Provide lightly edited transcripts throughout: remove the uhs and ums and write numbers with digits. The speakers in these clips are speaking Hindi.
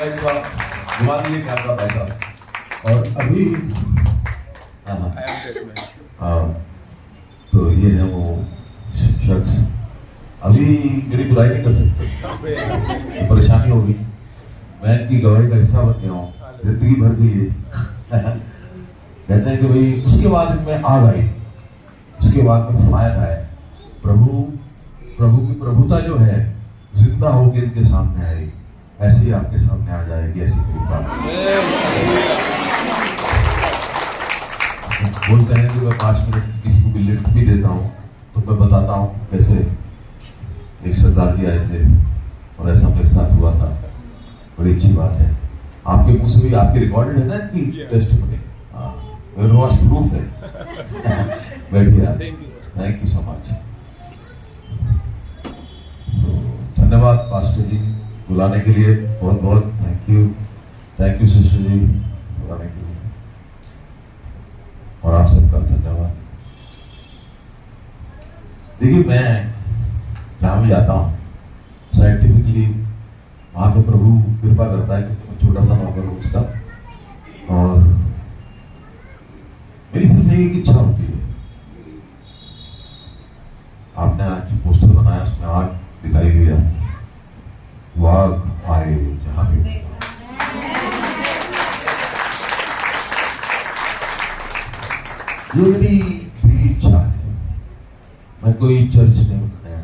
घुमा दीजिए कैमरा भाई साहब। और अभी तो ये है वो शख्स, अभी मेरी बुराई नहीं कर सकते, परेशानी होगी, मैं इनकी गवाही का हिस्सा बन गया हूँ, जिंदगी भर की ये कहते हैं कि भाई उसके बाद में आग आई, उसके बाद में फायर आया, प्रभु की प्रभुता जो है जिंदा होकर इनके सामने आई, ऐसे ही आपके सामने आ जाएगी, ऐसी मेरी बात। बोलते हैं कि मैं 5 मिनट किसी को भी लिफ्ट भी देता हूँ तो मैं बताता हूँ कैसे एक सरदार जी आए थे और ऐसा मेरे साथ हुआ था। बड़ी अच्छी बात है, आपके मुंह से भी आपकी रिकॉर्डेड है ना इनकी टेस्टिमनी, मेरे पास प्रूफ है। बैठिए आप, थैंक यू सो मच। धन्यवाद पास्टर जी बुलाने के लिए, बहुत बहुत थैंक यू सिस्टर जी बुलाने के लिए, और आप सबका धन्यवाद। देखिए मैं जहां भी जाता हूं साइंटिफिकली वहां पे प्रभु कृपा करता है क्योंकि मैं छोटा सा नौकर हूं उसका, और मेरी सिर्फ एक इच्छा होती है। आपने आज पोस्टर बनाया उसमें आग दिखाई हुई है, वो आग आए जहां भी, ये मेरी इच्छा है। मैं कोई चर्च नहीं बनाया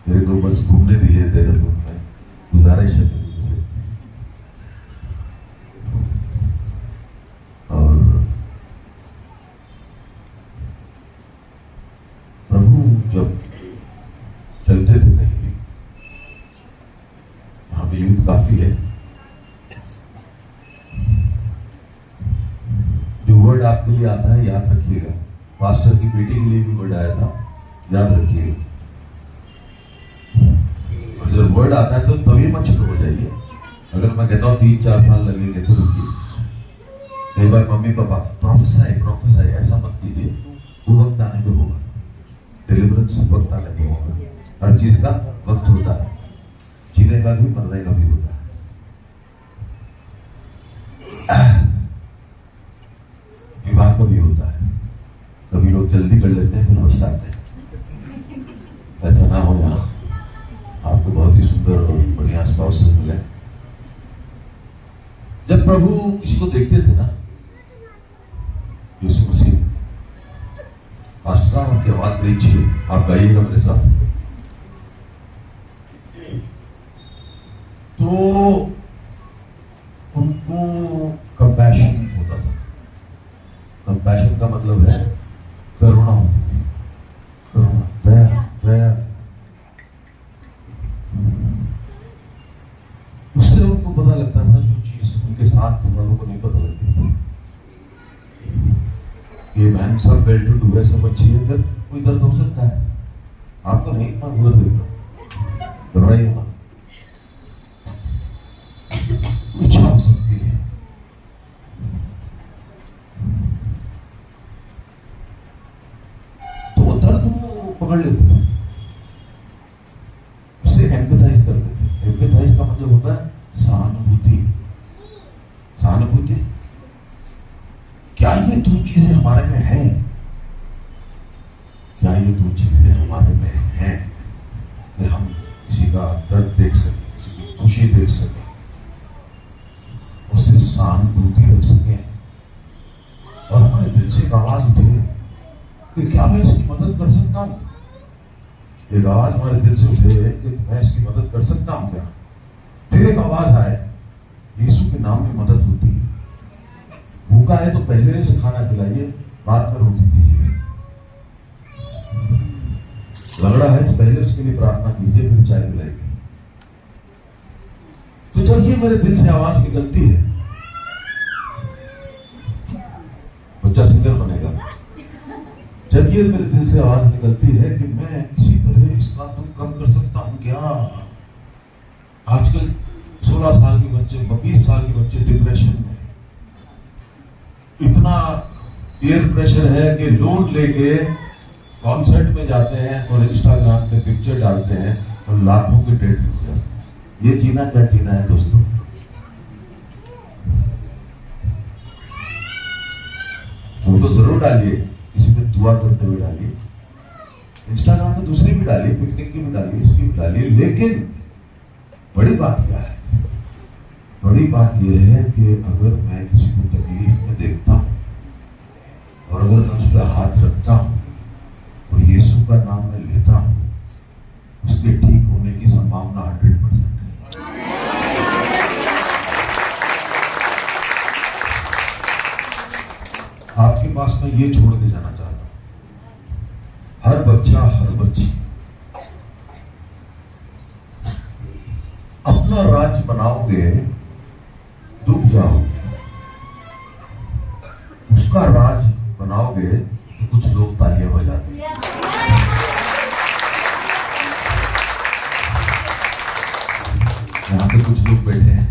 मेरे को बस घूमने दीजिए देहरादून में, गुजारिश है मेरी से। और प्रभु जब चलते थे कहीं भी, यहाँ पे यूथ काफी है, जो वर्ड आपके लिए आता है याद रखिएगा। पास्टर की बेटी के लिए भी वर्ड आया था, याद रखिएगा। और जब वर्ड आता है तो तभी मत शुरू हो जाइए। अगर मैं कहता हूँ 3-4 साल लगेंगे तो रुकिए। कई बार मम्मी पापा प्रोफेसाई ऐसा मत कीजिए, वो वक्त आने पे होगा, डिलीवरेंस वक्त आने पे होगा। हर चीज का वक्त होता है, जीने का भी मरने का भी होता है, विवाह का भी होता है। कभी लोग जल्दी कर लेते हैं फिर पछताते हैं, ऐसा ना हो। यहाँ आपको बहुत ही सुंदर और बढ़िया स्पाउस मिले। जब प्रभु किसी को देखते थे ना, यीशु मसीह, पास्टर साहब आपकी आवाज बड़ी अच्छी है, आप गाइएगा मेरे साथ। तो उनको कंपैशन होता था। कंपैशन का मतलब है करुणा होती थी, करुणा, दया। उससे उनको पता लगता था जो चीज उनके साथ वालों को नहीं पता लगती थी। ये मैन सब वेल टू डू है, सब अच्छी है, अगर कोई दर्द हो सकता है आपको नहीं, उधर देखो, घबराइए मत, इच्छा हो सकती है। तो वो दर्द वो पकड़ लेते थे, उससे एम्पैथाइज कर देते। एम्पैथाइज का मतलब होता है सहानुभूति। सहानुभूति, क्या ये 2 चीजें हमारे में हैं? क्या ये 2 चीजें हमारे में हैं कि हम किसी का दर्द देख सकें, किसी की खुशी देख सकें, उससे सहानुभूति रख सकें, और हमारे दिल से एक आवाज उठे कि क्या मैं इसकी मदद कर सकता हूं? एक आवाज हमारे दिल से उठे कि मैं इसकी मदद कर सकता हूं क्या? फिर एक आवाज आए, यीशु के नाम में मदद होती है। भूखा है तो पहले उसे खाना खिलाइए, बाद में रोटी दीजिए। लंगड़ा है तो पहले उसके लिए प्रार्थना कीजिए, फिर चाय पिलाइए। तो जब ये मेरे दिल से आवाज निकलती है, बच्चा सिंगर बनेगा। जब ये मेरे दिल से आवाज निकलती है कि मैं किसी तरह इसका दुख कम कर सकता हूं क्या? आजकल 16 साल के बच्चे, 20 साल के बच्चे डिप्रेशन में, इतना पीयर प्रेशर है कि लोड लेके कॉन्सर्ट में जाते हैं और इंस्टाग्राम पे पिक्चर डालते हैं और लाखों के डेट हो जाते हैं। ये जीना क्या जीना है दोस्तों? फोटो जरूर डालिए, किसी पे दुआ करते हुए डालिए, इंस्टाग्राम पे दूसरी भी डालिए, पिकनिक की भी डालिए, इसकी भी डालिए, लेकिन बड़ी बात क्या है? बड़ी बात यह है कि अगर मैं किसी को तकलीफ में देखता हूं और अगर मैं उस पर हाथ रखता हूं और यीशु का नाम मैं लेता हूं, उसके ठीक होने की संभावना 100% है। आपके पास मैं ये छोड़ के जाना चाहता हूं, हर बच्चा हर बच्ची अपना राज्य बनाओगे, डूब जाओगे। उसका राज बनाओगे तो कुछ लोग तालियां बजाते हैं। यहाँ पे कुछ लोग बैठे हैं,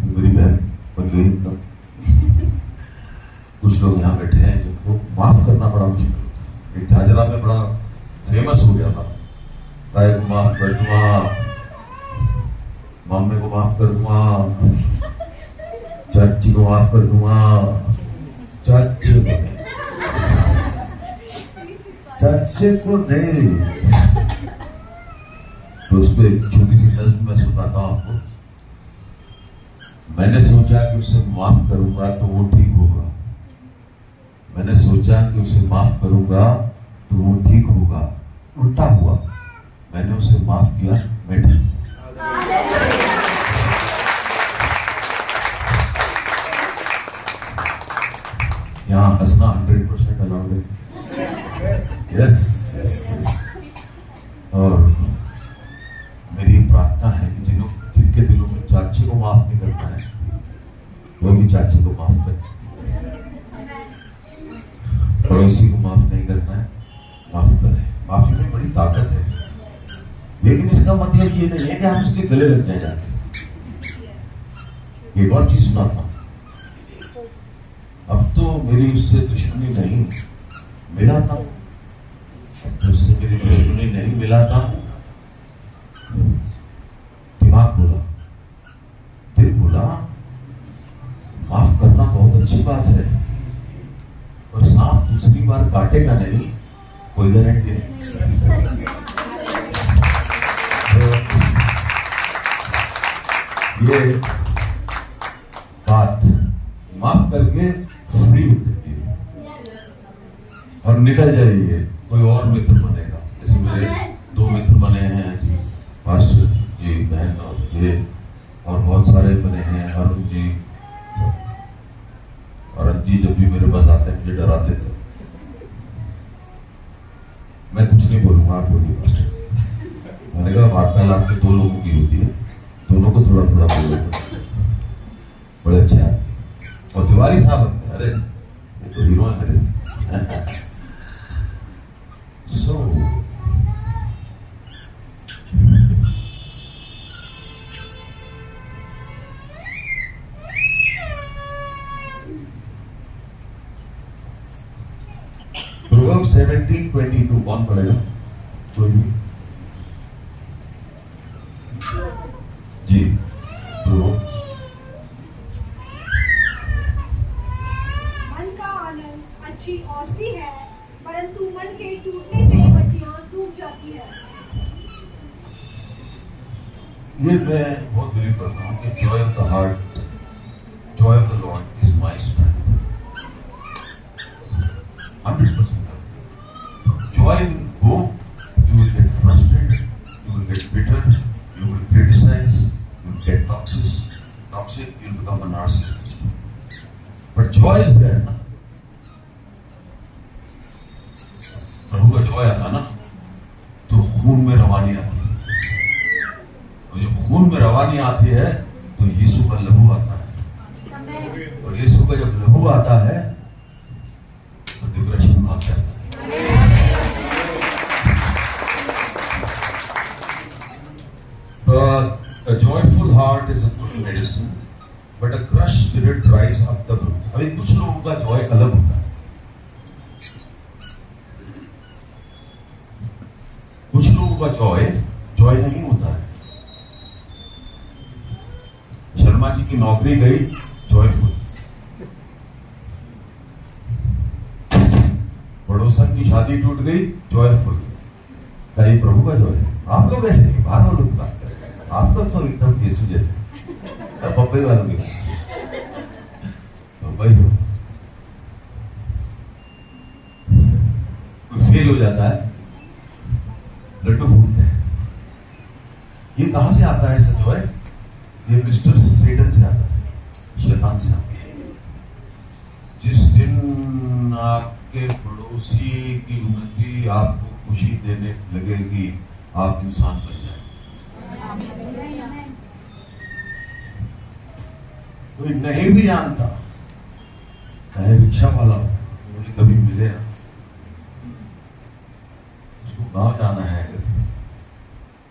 मेरी बहन बन गई एकदम। कुछ लोग यहाँ बैठे हैं जिनको माफ करना बड़ा मुश्किल होता है। एक झाझरा में बड़ा फेमस हो गया था, भाई को माफ कर दूंगा, मम्मी को माफ कर दूंगा, चाची को माफ कर दूंगा, चाची को नहीं, चाचे को नहीं। तो उसको एक छोटी सी नज़्म मैं सुनाता हूं आपको। मैंने सोचा कि उसे माफ करूंगा तो वो ठीक होगा, मैंने सोचा कि उसे माफ करूंगा तो वो ठीक होगा, उल्टा हुआ। मैंने उसे माफ किया, मैं ठीक हूं। यहाँ हंसना 100% अलाउड है। यस। और मेरी प्रार्थना है कि जिनके दिलों में चाची को माफ नहीं करना है, वो भी चाची को माफ करें। पड़ोसी को माफ नहीं करना है, माफ करें। माफी में बड़ी ताकत है, लेकिन इसका मतलब ये नहीं है कि हम उसके गले लग जाए जाके। एक और चीज सुनाता हूं। अब तो मेरी उससे दुश्मनी नहीं, मिलाता हूं, तो उससे मेरी दुश्मनी नहीं, मिलाता हूं। दिमाग बोला, दिल बोला, माफ करना बहुत अच्छी बात है, और सांप दूसरी बार काटेगा नहीं, कोई गारंटी नहीं। ये बात माफ करके फ्री उठेगी और निकल जाइए, कोई और मित्र बनेगा। जैसे मेरे 2 मित्र बने हैं जी, पास्टर जी, बहन और ये, और बहुत सारे बने हैं, अरुण जी। अरुण जी जब भी मेरे पास आते हैं मुझे डरा देते हैं। मैं कुछ नहीं बोलूंगा, आप बोलिए पास्टर जी। मैंने कहा वार्तालाप तो 2 लोगों की होती है, दोनों को थोड़ा थोड़ा बोलो। बड़े अच्छे आदमी। और तिवारी साहब अपने, अरे ये तो हीरो है मेरे। सो प्रोवर्ब्स 17:22 कौन पढ़ेगा? कोई भी जी। मन का आनंद अच्छी औषधि है, परंतु मन के टूटने से पत्तियां सूख जाती है। ये मैं बहुत बिलीव करता हूँ कि Joy of the heart, Joy of the Lord is my strength. 100%. Joy will go, you will get frustrated, you will get bitter, you will criticize, you will get toxic, you will become a narcissist. But joy is there ना? प्रभु का जॉय आता ना तो खून में रवानी आती है, और जब खून में रवानी आती है तो यीशु का लहू आता है, और यीशु का जब लहू आता है तो डिप्रेशन भाग जाता है। A joyful heart is a good medicine, but a crushed spirit dries up the root. अभी कुछ लोगों का जॉय अलग होता है, कुछ लोगों का जॉय नहीं होता है। वर्मा जी की नौकरी गई जॉयफुल, पड़ोसन की शादी टूट गई जॉयफुल। क्या ये प्रभु का जॉय है? आप लोग ऐसे नहीं, बाहर वालों की बात करें, आप लोग तो एकदम यीशु जैसे बम्बई वालों की वही हो। कोई फेल हो जाता है, लड्डू फूटते हैं। ये कहां से आता है ऐसा जॉय? ये मिस्टर सेटन से आता है, शैतान से आती है। जिस दिन आपके पड़ोसी की उन्नति आपको खुशी देने लगेगी, आप इंसान बन जाएंगे। कोई नहीं भी जानता, चाहे रिक्शा वाला हो, मुझे कभी मिले ना, उसको गांव जाना है अगर,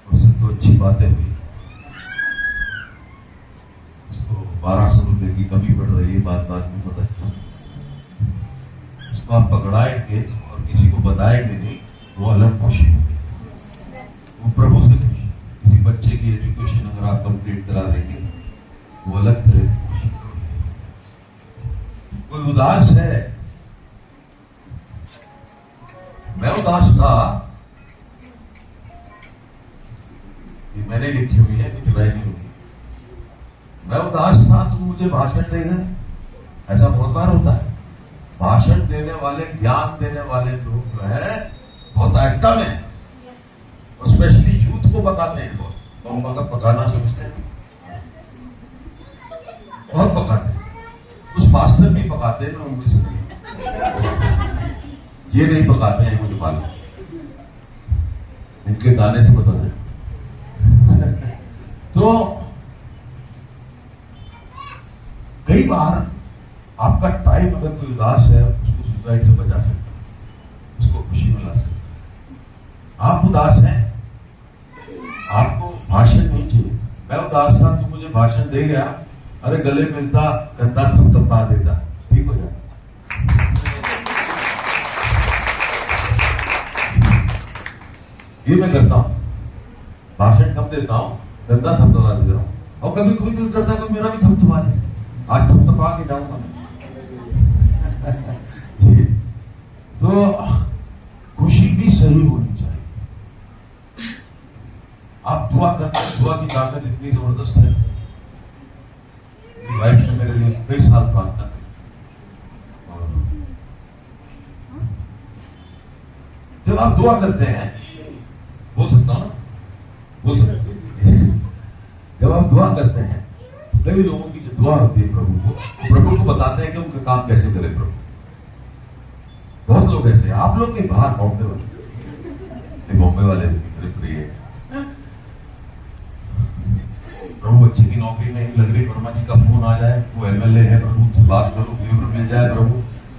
उससे तो अच्छी बातें हुई, उसको 1200 रुपए की कमी पड़ रही है, बात में पता चला, उसको आप पकड़ाएंगे और किसी को बताएंगे नहीं, वो अलग खुशी होगी, वो प्रभु से खुशी। किसी बच्चे की एजुकेशन अगर आप कंप्लीट करा देंगे, वो अलग तरह की खुशी। कोई उदास है, मैं उदास था, ये मैंने लिखी हुई है, नहीं हुई। मैं उदास था, तुम मुझे भाषण देंगे, ऐसा बहुत बार होता है। भाषण देने वाले, ज्ञान देने वाले लोग जो है बहुत कम है, और स्पेशली यूथ को पकाते हैं बहुत। बम्बा का पकाना समझते हैं, बहुत पकाते हैं। कुछ पास्टर नहीं पकाते, मैं उनमें से नहीं, ये नहीं पकाते हैं, मुझे मालूम, इनके गाने से पता चले। तो कई बार आपका टाइम अगर कोई उदास है, उसको सुसाइड से बचा सकता है, उसको खुशी में ला सकता है। आप उदास हैं, आपको भाषण नहीं चाहिए। मैं उदास था, तू मुझे भाषण दे गया, अरे गले मिलता, कंधा थपथपा देता, ठीक हो जाता। ये मैं करता हूं, भाषण कम देता हूं, कंधा थपथपा देता हूं, और कभी कभी दिल करता है कि मेरा भी थपथपा दे, आज थपथपा के जाऊंगा। तो खुशी भी सही होनी चाहिए। आप दुआ करते हैं, दुआ की ताकत इतनी जबरदस्त है। मेरी वाइफ ने मेरे लिए कई साल प्रार्थना की, और जब आप दुआ करते हैं, बोल सकता हूं ना, बोल सकते हैं, जब आप दुआ करते हैं, कई लोगों की जो दुआ होती है प्रभु को बताते हैं कि उनका काम कैसे करे प्रभु। बहुत लोग ऐसे हैं, आप लोग के बाहर बॉम्बे वाले, बॉम्बे वाले मेरे प्रिय हैं। प्रभु अच्छी की नौकरी नहीं लग रही, वर्मा जी का फोन आ जाए, वो एमएलए है, प्रभु से बात करूं, फेवर मिल जाए प्रभु,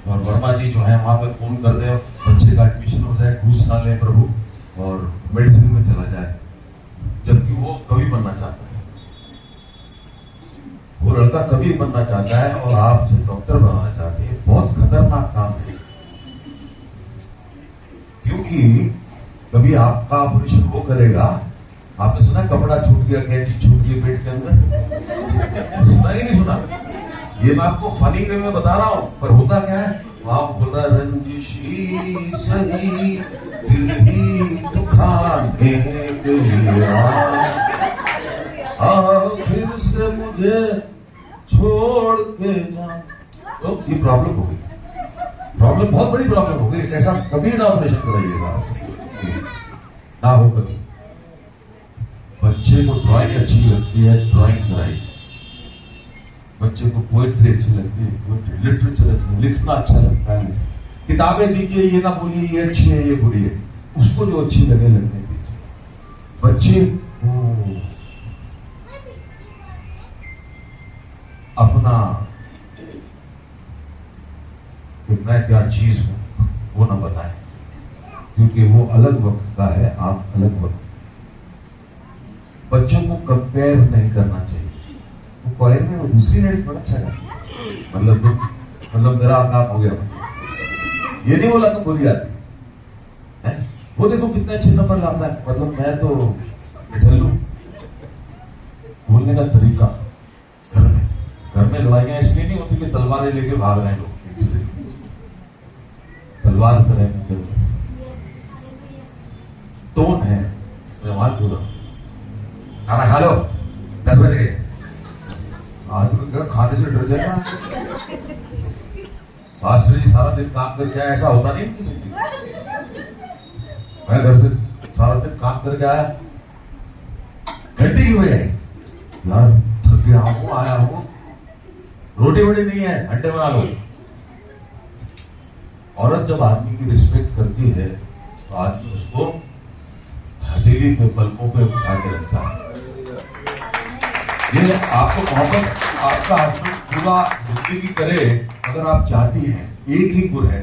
और वर्मा जी जो है वहां पर फोन कर दे, बच्चे का एडमिशन हो जाए, घूस ना ले प्रभु, और मेडिसिन में चला जाए, जबकि वो कवि बनना चाहता है, वो लड़का कवि बनना चाहता है, और आप उसे डॉक्टर बनाना चाहते हैं। बहुत खतरनाक काम है, क्योंकि कभी आपका ऑपरेशन वो करेगा, आपने सुना कपड़ा छूट गया, कैंची छूट गई पेट के अंदर, सुना ही नहीं सुना? ये मैं आपको फनी वे में बता रहा हूं, पर होता क्या है, वहां बोला रंजिश ही सही दिल ही दुखाने के लिए फिर से मुझे छोड़ के जा, तो ये प्रॉब्लम हो गई, प्रॉब्लम बहुत बड़ी प्रॉब्लम हो गई। ऐसा कभी ना ऑपरेशन कराइएगा, ना हो कभी। बच्चे को ड्राइंग अच्छी लगती है, ड्राइंग कराइए। बच्चे को पोएट्री अच्छी लगती है, पोएट्री, लिटरेचर अच्छी, लिखना अच्छा लगता है, किताबें दीजिए, ये ना बोलिए ये अच्छी है ये बुरी है, उसको जो अच्छी लगे लगने दीजिए। बच्चे को अपना कि मैं क्या चीज हूं वो ना बताएं, क्योंकि वो अलग वक्त का है, आप अलग वक्त। बच्चों को कंपेयर नहीं करना चाहिए। वो क्वायर में वो दूसरी लड़की बड़ा अच्छा गाती, मतलब मेरा काम हो गया, ये नहीं बोला तो बोली आती है, वो देखो कितने अच्छे नंबर लाता है, मैं तो ढल्लू। बोलने का तरीका, घर में लड़ाइयां इसलिए नहीं होती कि तलवारें लेके भाग रहे हैं लोग, तलवार करें टोन है। मेहमान बोला खाना खा लो 10 बजे, आदमी का खाने से डर जाएगा। मास्टर जी सारा दिन काम करके आया, ऐसा होता नहीं उनकी जिंदगी। मैं घर से सारा दिन काम करके आया, घंटी क्यों बजाई यार, थक गया हूं, आया हूं, रोटी वोटी नहीं है, अंडे बना लो। औरत जब आदमी की रिस्पेक्ट करती है तो आदमी उसको हथेली पे पलकों पे उठा के रखता है। ये आपको मोहब्बत आपका हस्बैंड पूरा जिंदगी करे अगर आप चाहती हैं, एक ही गुण है,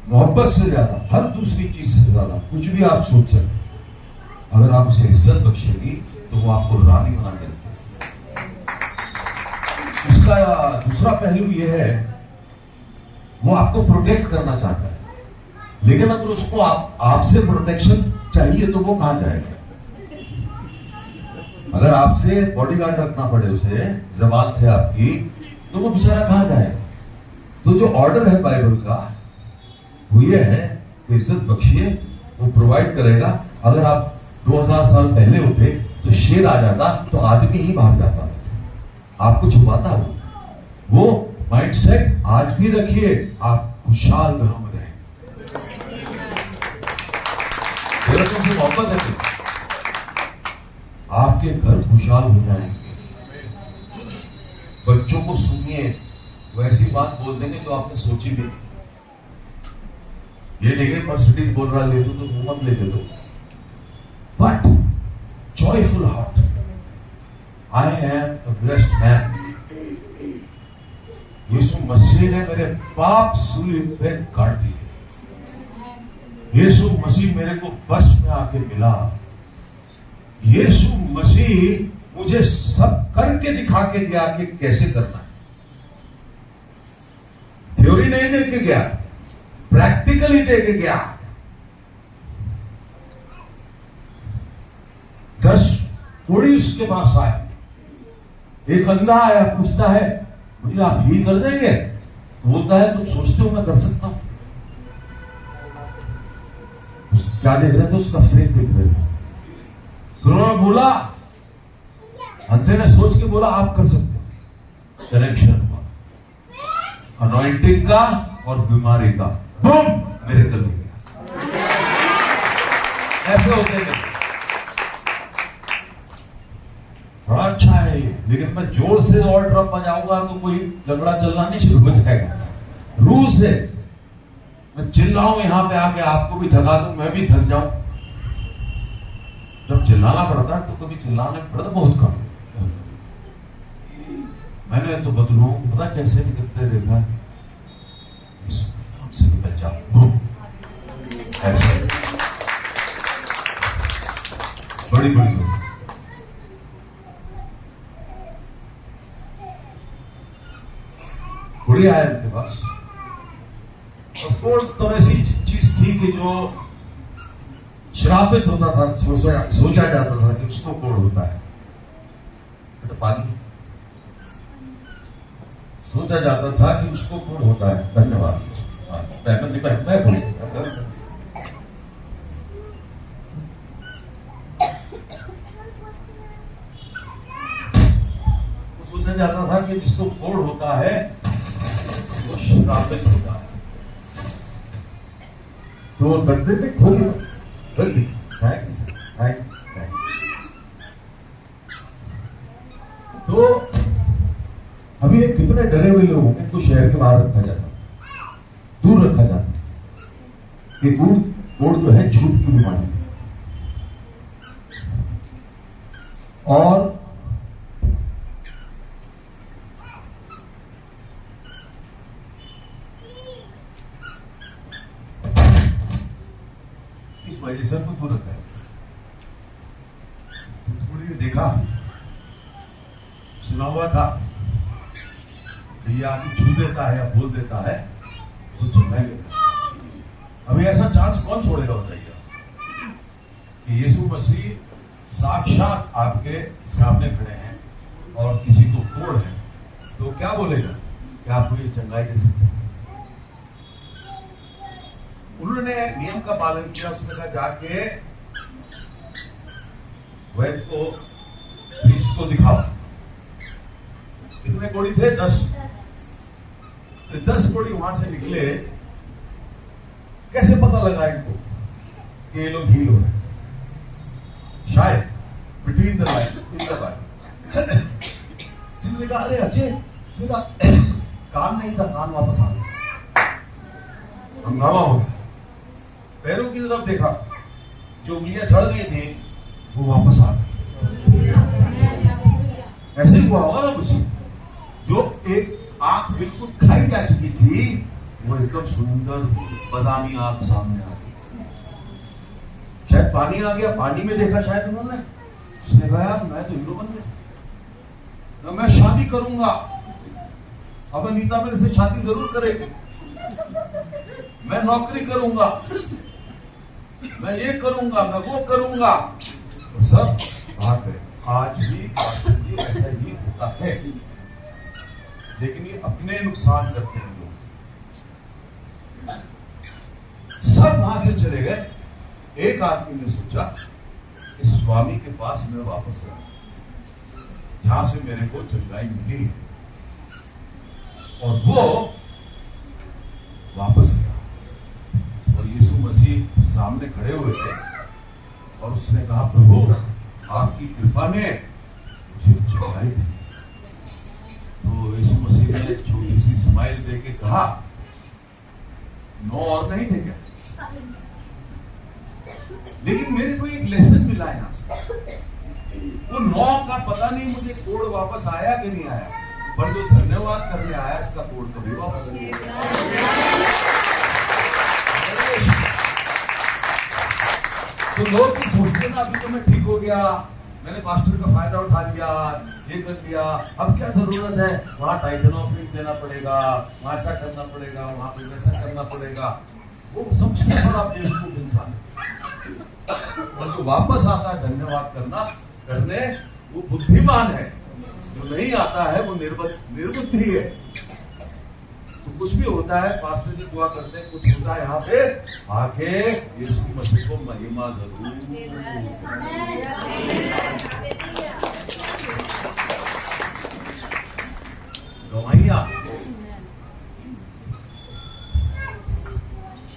मोहब्बत से ज्यादा, हर दूसरी चीज से ज्यादा कुछ भी आप सोच सकते, अगर आप उसे इज्जत बख्शेगी तो वो आपको रानी बना के रखेगी। इसका दूसरा पहलू ये है, वो आपको प्रोटेक्ट करना चाहता है, लेकिन अगर उसको आपसे प्रोटेक्शन चाहिए तो वो कहां जाएगा? अगर आपसे बॉडीगार्ड रखना पड़े उसे जबान से आपकी, तो वो बेचारा कहां जाएगा? तो जो ऑर्डर है बाइबल का वो ये है कि इज्जत बख्शिए, वो प्रोवाइड करेगा। अगर आप 2000 साल पहले उठे तो शेर आ जाता तो आदमी ही भाग जाता, आपको छुपाता वो माइंडसेट आज भी रखिए, आप खुशहाल घरों में रहेंगे। से मोहब्बत है, आपके घर खुशहाल हो जाएंगे। बच्चों को सुनिए, वो ऐसी बात बोल देंगे जो आपने सोची भी नहीं। ये लेके मर्सिडीज बोल रहा ले दो तो वो मत लेके दो, but joyful heart, I am a blessed man. यीशु मसीह ने मेरे पाप सूली पे काट दिए, यीशु मसीह मेरे को बस में आके मिला, यीशु मसीह मुझे सब करके दिखा के गया कि कैसे करना है। थ्योरी नहीं दे के गया, प्रैक्टिकली दे के गया। 10 कोड़ी उसके पास आए, एक अंधा आया, पूछता है मुझे आप हील कर देंगे? बोलता है तुम सोचते हो मैं कर सकता हूं? क्या देख रहे थे? उसका फेथ देख रहे थे। उन्होंने बोला, अंधे ने सोच के बोला आप कर सकते हो। कनेक्शन हुआ अनॉइंटिंग का और बीमारी का, बूम, मेरे कल हो गया। ऐसे होते हैं, बड़ा अच्छा है ये, लेकिन मैं जोर से और ड्रम बजाऊंगा तो कोई झगड़ा चलना नहीं शुरू हो जाएगा। रूह से मैं चिल्लाऊं यहां पे आके, आपको भी थका दूं, मैं भी थक जाऊं। जब चिल्लाना पड़ता है तो कभी चिल्लाने पड़ता बहुत कम। मैंने तो बदलू पता कैसे निकलते देखा, यीशु के नाम से निकल जा, ऐसे बड़ी बड़ी कुड़ी आया उनके पास। तो ऐसी चीज थी कि जो श्रापित होता था, सोचा जाता था कि उसको कोड़ होता है, तो पानी सोचा जाता था कि उसको कोड़ होता है। धन्यवाद। मैं बोलूं सोचा जाता था कि जिसको कोड़ होता है वो श्रापित होता है। तो करते थे खोली तो अभी ये कितने डरे हुए लोग होंगे, इनको शहर के बाहर रखा जाता, दूर रखा जाता। ये कोड़ जो है झूठ की बीमारी है। और इस वजह से हमको दूर रखा है। थोड़ी ने देखा, सुना हुआ था ये आदमी छू देता है या बोल देता है तो झुकने लेता है। अभी ऐसा चांस कौन छोड़ेगा बताइए कि यीशु मसीह साक्षात आपके सामने खड़े हैं और किसी को कोड़ है तो क्या बोलेगा कि आप मुझे चंगाई दे सकते हैं? उन्होंने नियम का पालन किया। उसने कहा जाके वैद्य को, प्रीस्ट को दिखाओ। कितने कोड़ी थे? 10। तो 10 कोड़ी वहां से निकले। कैसे पता लगा इनको कि ये लोग हील हो रहे हैं? शायद between the lines, in the line जिन्होंने कहा अरे अजय मेरा कान नहीं था, कान वापस आ गया। हंगामा हो गया। पैरों की तरफ देखा, जो उंगलियां सड़ गई थी वो वापस आ गई। ऐसे ही हुआ होगा ना कुछ। जो एक आंख बिल्कुल खाई जा चुकी थी वो एकदम सुंदर बादामी आंख सामने आ गई। शायद पानी आ गया, पानी में देखा शायद उन्होंने। उसने कहा यार मैं तो हीरो बन गया, मैं शादी करूंगा। अब अनीता मेरे से शादी जरूर करेगी, मैं नौकरी करूंगा, मैं ये करूंगा, मैं वो करूंगा। तो सब भाग गए। आज भी ऐसा ही होता है, लेकिन ये अपने नुकसान करते हैं लोग। सब वहां से चले गए। एक आदमी ने सोचा कि स्वामी के पास मैं वापस जाऊं, जहां से मेरे को चंगाई मिली है। और वो वापस गया और यीशु मसीह सामने खड़े हुए थे और उसने कहा प्रभु आपकी कृपा ने मुझे चंगाई दी। तो यीशु मसीह ने छोटी सी स्माइल देके कहा 9 और नहीं थे क्या? लेकिन मेरे को एक लेसन मिला यहां से। वो 9 का पता नहीं मुझे कोड वापस आया कि नहीं आया, पर जो धन्यवाद करने आया इसका कोड कभी वापस नहीं आया। तो लोग भी सोचते ना अभी तो मैं ठीक हो गया, मैंने पास्टर का फायदा उठा लिया, ये कर लिया, अब क्या जरूरत है वहां टाइटन ऑफरिंग देना पड़ेगा, वहां ऐसा करना पड़ेगा, वहां पे वैसा करना पड़ेगा। वो सबसे बड़ा बेवकूफ इंसान है। और जो वापस आता है धन्यवाद करने वो बुद्धिमान है। जो नहीं आता है वो निर्बुद्धि है। तो कुछ भी होता है, पास्टर जी दुआ करते हैं, कुछ होता है यहाँ पे आके यीशु मसीह को महिमा जरूर।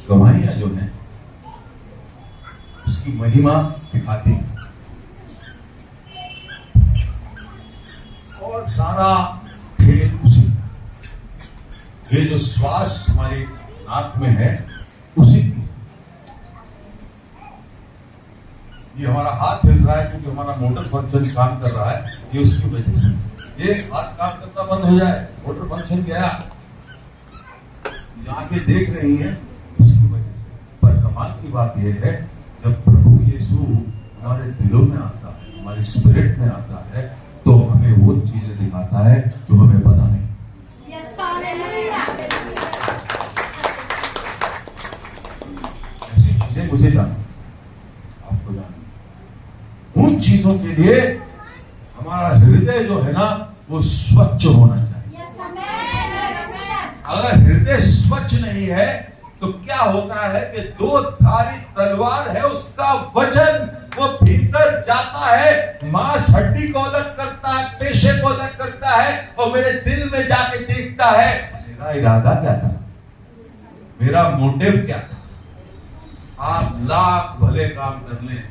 गवाहियां जो है उसकी महिमा दिखाती है। और सारा खेल उसी, ये जो श्वास हमारे नाक में है उसी की। ये हमारा हाथ हिल रहा है क्योंकि हमारा मोटर फंक्शन काम कर रहा है, ये उसकी वजह से। ये हाथ काम करना बंद हो जाए, मोटर फंक्शन गया, आंखें देख रही है उसकी वजह से। पर कमाल की बात यह है जब प्रभु यीशु हमारे दिलों में आता है, हमारी स्पिरिट में आता है, तो हमें वो चीजें दिखाता है जो हमें पता नहीं। ऐसी चीजें मुझे जानना, आपको जानना। उन चीजों के लिए हमारा हृदय जो है ना वो स्वच्छ होना चाहिए। अगर हृदय स्वच्छ नहीं है तो क्या होता है कि 2 धारी तलवार है, उसका वजन वो भीतर जाता है, मांस हड्डी को अलग करता है, पेशे को अलग करता है और मेरे दिल में जाके देखता है मेरा इरादा क्या था, मेरा मोटिव क्या था। आप लाख भले काम कर लें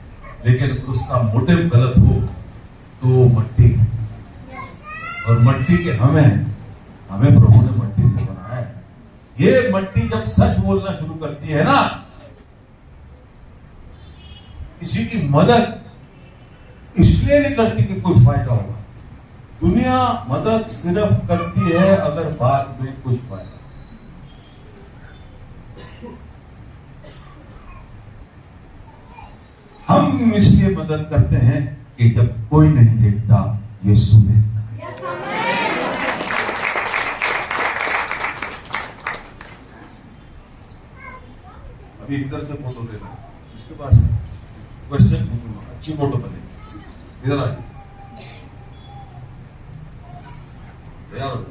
लेकिन उसका मोटिव गलत हो तो मट्टी, और मट्टी के हमें प्रभु ने मट्टी से बनाया है। ये मट्टी जब सच बोलना शुरू करती है ना, किसी की मदद इसलिए नहीं करती कि कोई फायदा होगा। दुनिया मदद सिर्फ करती है अगर बाद में कुछ फायदा। हम इसलिए मदद करते हैं कि जब कोई नहीं देखता यीशु देखता। अभी इधर से फोटो लेना, इसके पास क्वेश्चन पूछूंगा, अच्छी फोटो बनेगी। इधर आइए, तैयार हो।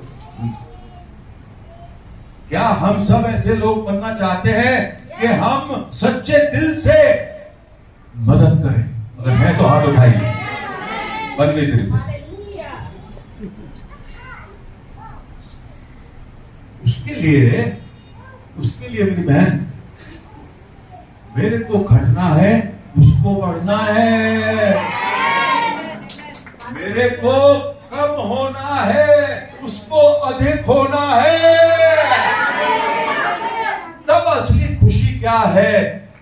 क्या हम सब ऐसे लोग बनना चाहते हैं कि हम सच्चे दिल से मदद करें? अगर है तो हाथ उठाइए। बन गई तेरी बात। उसके लिए मेरी बहन, मेरे को घटना है, उसको बढ़ना है। मेरे को कम होना है, उसको अधिक होना है। तब असली खुशी क्या है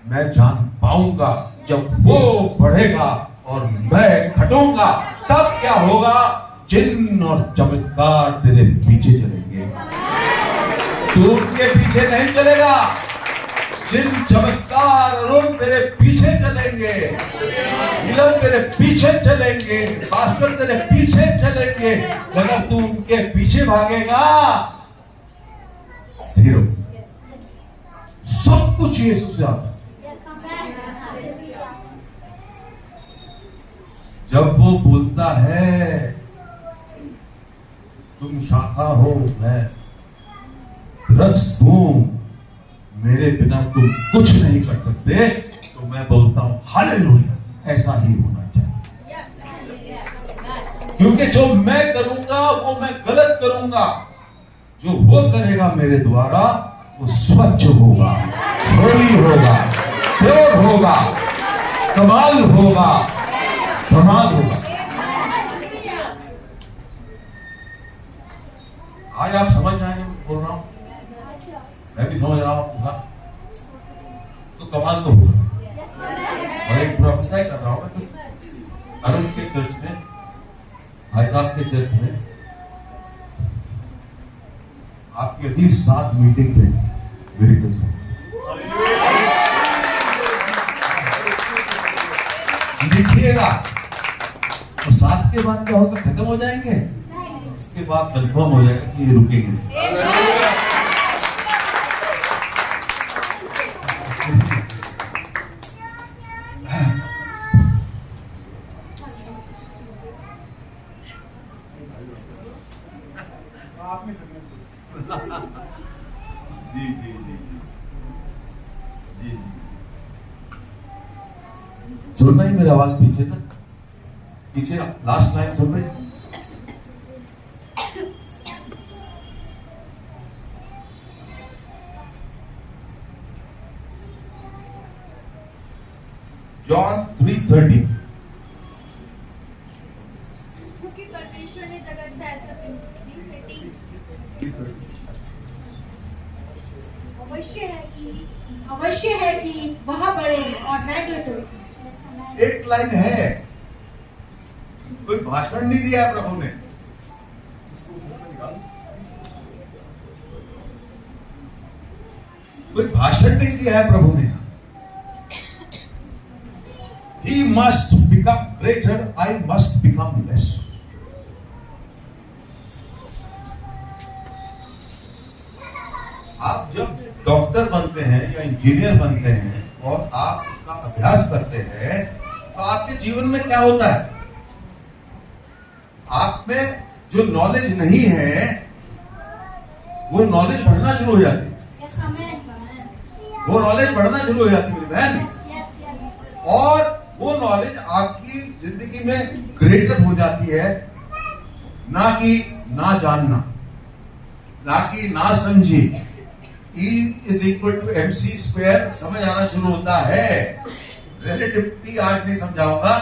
मैं जान पाऊंगा। जब वो बढ़ेगा और मैं घटूंगा, तब क्या होगा? जिन्न और चमत्कार तेरे पीछे चलेंगे, तू उनके पीछे नहीं चलेगा। जिन चमत्कार और उन तेरे पीछे चलेंगे, इलम तेरे पीछे चलेंगे, पास्टर तेरे पीछे चलेंगे। अगर तू उनके पीछे भागेगा, जीरो। सब कुछ यीशु से आता। जब वो बोलता है तुम शाखा हो, मैं वृक्ष हूं, मेरे बिना तुम कुछ नहीं कर सकते, तो मैं बोलता हूं हालेलुया, ऐसा ही होना चाहिए। क्योंकि जो मैं करूंगा वो मैं गलत करूंगा, जो वो करेगा मेरे द्वारा वो स्वच्छ होगा, होली होगा, प्योर होगा, कमाल होगा, धमाल होगा। आज आप समझ रहे हैं बोल रहा हूं, मैं भी समझ रहा हूं, तो कमाल तो होगा। और एक प्रोफेसर कर रहा हूं मैं, तो अरुण के चर्च में, भाई साहब के चर्च में आपकी अगली 7 मीटिंग पे मेरे लिखिएगा, तो 7 के बाद क्या होगा? खत्म हो जाएंगे, इसके बाद कंफर्म हो जाएगा कि ये रुकेंगे। जी जी जी जी जी, सुनना ही मेरी आवाज पीछे ना, पीछे लास्ट लाइन सुन रहे? जॉन 3:30। क्योंकि परमेश्वर ने जगत से ऐसा अवश्य है कि वह बढ़े और मैं घटूं। एक लाइन है, कोई भाषण नहीं दिया है प्रभु ने, कोई भाषण नहीं दिया है प्रभु ने। He must become greater, I must become less. आप जब डॉक्टर बनते हैं या इंजीनियर बनते हैं और आप उसका अभ्यास करते हैं, तो आपके जीवन में क्या होता है? आप में जो नॉलेज नहीं है वो नॉलेज बढ़ना शुरू हो जाती है। वो नॉलेज बढ़ना शुरू हो जाती है मेरी बहन, और वो नॉलेज आपकी जिंदगी में ग्रेटर हो जाती है। ना कि ना जानना, ना कि ना समझी। E is equal to MC square समझ आना शुरू होता है। रिलेटिविटी आज नहीं समझाऊंगा,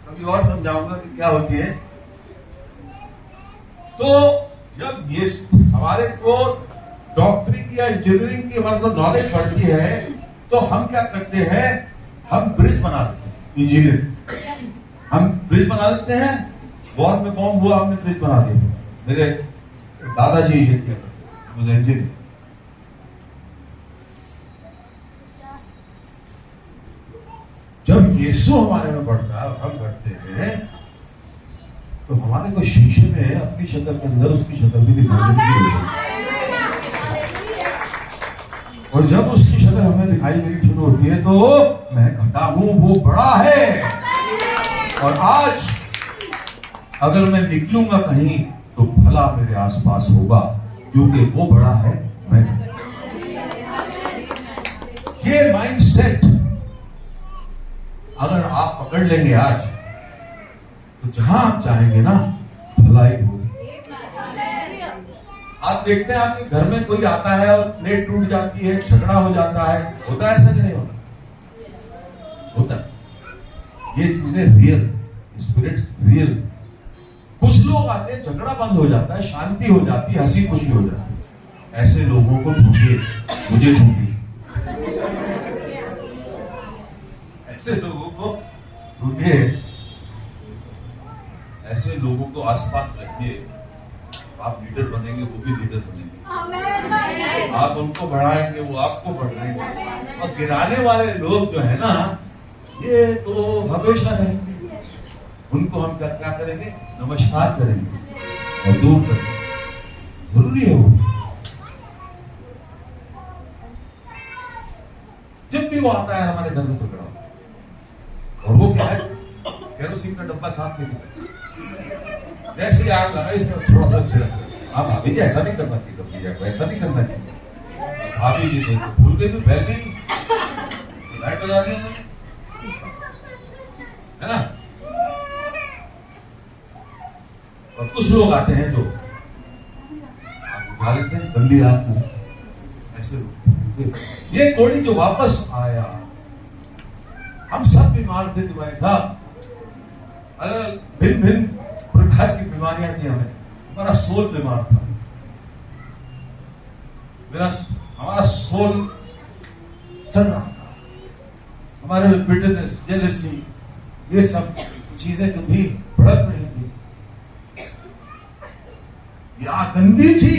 कभी और समझाऊंगा कि क्या होती है। तो जब ये हमारे को डॉक्टरी की या इंजीनियरिंग की हमारे को नॉलेज बढ़ती है, तो हम क्या करते हैं? हम ब्रिज बना देते हैं। इंजीनियर हम ब्रिज बना देते हैं। वॉर में बॉम्ब हुआ, हमने ब्रिज बना दिया। मेरे दादाजी ये किया मुझे इंजीनियर। जब यीशु हमारे में बढ़ता है और हम बढ़ते हैं, तो हमारे को शीशे में अपनी शक्ल के अंदर उसकी शक्ल भी दिखाई देती है। और जब उसकी शक्ल हमें दिखाई देनी शुरू होती है, तो मैं घटा हूं, वो बड़ा है। और आज अगर मैं निकलूंगा कहीं, तो भला मेरे आसपास होगा, क्योंकि वो बड़ा है मैं नहीं। ये माइंडसेट अगर आप पकड़ लेंगे आज, तो जहां आप चाहेंगे ना भलाई होगी। आप देखते हैं आपके घर में कोई आता है और प्लेट टूट जाती है, झगड़ा हो जाता है, होता है ऐसा कि नहीं होता? होता है। ये चीजें रियल, स्पिरिट्स रियल। कुछ लोग आते हैं, झगड़ा बंद हो जाता है, शांति हो जाती है, हंसी खुशी हो जाती है। ऐसे लोगों को ढूंढिए, मुझे ढूंढिए। ऐसे लोगों को ढूंढिए, ऐसे लोगों को आसपास रखिए। आप लीडर बनेंगे, वो भी लीडर बनेंगे। आप उनको बढ़ाएंगे, वो आपको बढ़ाएंगे। और गिराने वाले लोग जो है ना, ये तो हमेशा रहेंगे। उनको हम क्या करेंगे? नमस्कार करेंगे और दूर करेंगे। जरूरी है वो। जब भी वो आता है हमारे घर में तो खड़ा होता है। और वो क्या है? केरोसिन का डब्बा साथ में जैसे आग लगा, इसमें थोड़ा सा छिड़क। आप भाभी जी ऐसा नहीं करना चाहिए, भैया को ऐसा नहीं करना चाहिए। भाभी जी तो भूल गई, बह गई, लाइट बजा दी उन्होंने, है ना। और कुछ लोग आते हैं जो आप उठा लेते हैं गंदी रात में, ऐसे लोग। ये कोड़ी जो वापस आया, हम सब बीमार थे तिवारी साहब, अलग भिन्न भिन्न प्रकार की बीमारियां थी हमें। हमारा सोल बीमार था, हमारा सोल चल रहा था। हमारे बिटरनेस, जेलसी, ये सब चीजें जो थी भड़क रही थी, या गंदी थी।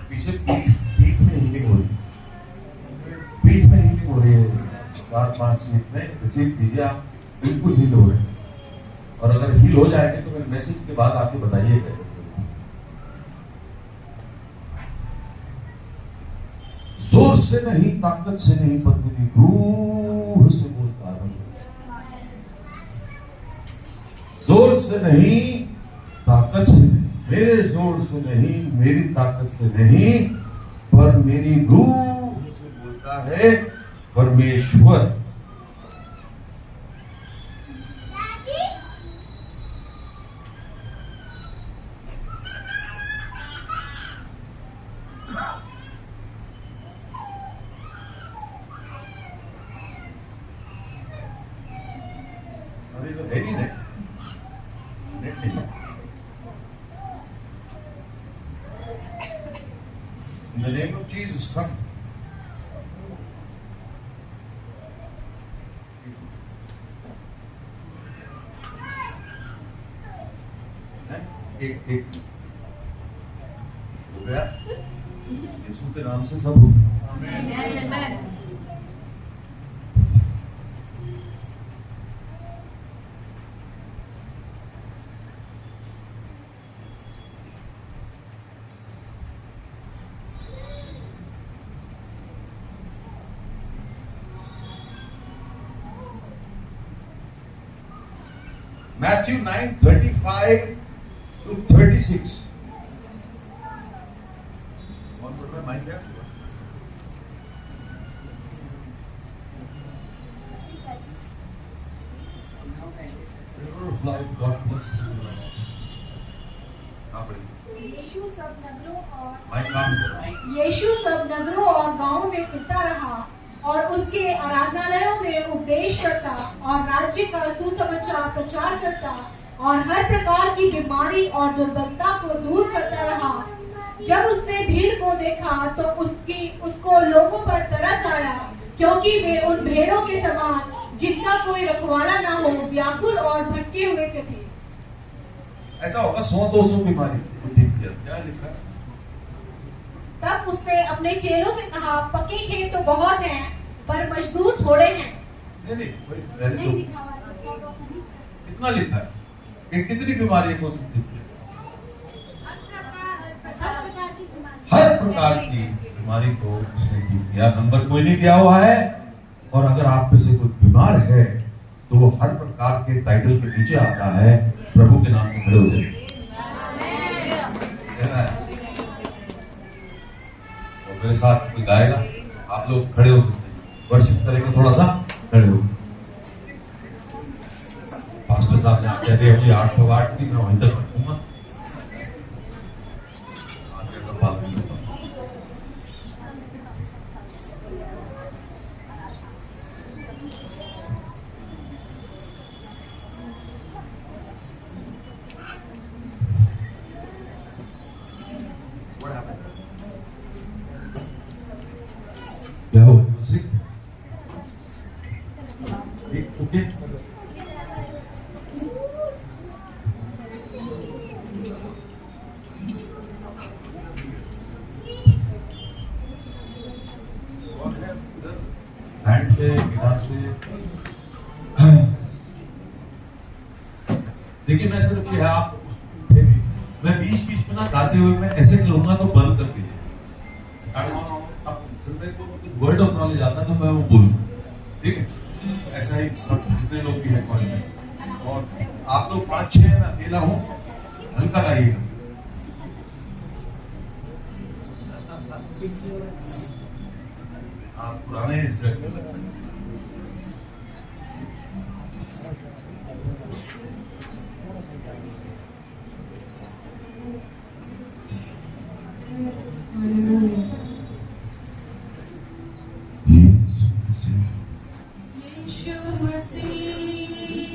पीछे पीठ में हीलिंग हो रही, पीठ में हीलिंग हो रही है। 4-5 सीट में रिसीव कीजिए, आप बिल्कुल हील हो रहे हैं। और अगर हील हो जाएंगे तो मेरे मैसेज के बाद आके बताइएगा। जोर से नहीं, ताकत से नहीं, पर मेरी रूह से बोलता है। जोर से नहीं, ताकत से नहीं, मेरे जोर से नहीं, मेरी ताकत से नहीं, पर मेरी रूह से बोलता है परमेश्वर। अभी तो है ही नहीं, नेट नहीं है। In the name of Jesus, come. एक हो गया, यीशु के नाम से सब हो गया। Matthew 9:35 to 36. कौन पढ़ रहा है? माइक है? God bless you. हाँ पढ़िए। यीशु सब नगरों और माइक काम करो। यीशु सब नगरों और गांवों में फिरता रहा और उसके आराधनालयों में उपदेश करता और राज्य का सुसमाचार प्रचार करता और हर प्रकार की बीमारी और दुर्बलता को दूर करता रहा। जब उसने भीड़ को देखा तो उसको लोगों पर तरस आया, क्योंकि वे उन भेड़ों के समान जिनका कोई रखवाला ना हो, व्याकुल और भटके हुए से थे। ऐसा होगा 100-200 बीमारी ठीक किया। क्या लिखा है? तब उसने अपने चेलों से कहा, पके खेत तो बहुत हैं, पर मजदूर थोड़े हैं। नहीं कितना लिखा है? कितनी बीमारी को ठीक किया? हर प्रकार की बीमारी को उसने ठीक किया। नंबर कोई नहीं दिया हुआ है, और अगर आप में से कोई बीमार है तो वो हर प्रकार के टाइटल के नीचे आता है, प्रभु के नाम से खड़े हो जाए। और मेरे साथ कोई गाएगा, आप लोग खड़े हो सकते हैं, वर्शिप करेंगे, थोड़ा सा खड़े हो। पास्टर साहब ने कहते हैं मुझे 808 की, मैं वहीं तक रखूंगा। क्या हो ओके हैंड पे, गिटार पे। देखिए मैं सिर्फ ये आप मैं बीच बीच में ना गाते हुए मैं ऐसे करूंगा तो बंद करके वर्ड ऑफ नॉलेज आता तो मैं वो बोलूं, ठीक है? ऐसा ही सब जितने लोग भी हैं कॉलेज में, और आप लोग 5-6 मैं अकेला हूं, हल्का गाइएगा। आप पुराने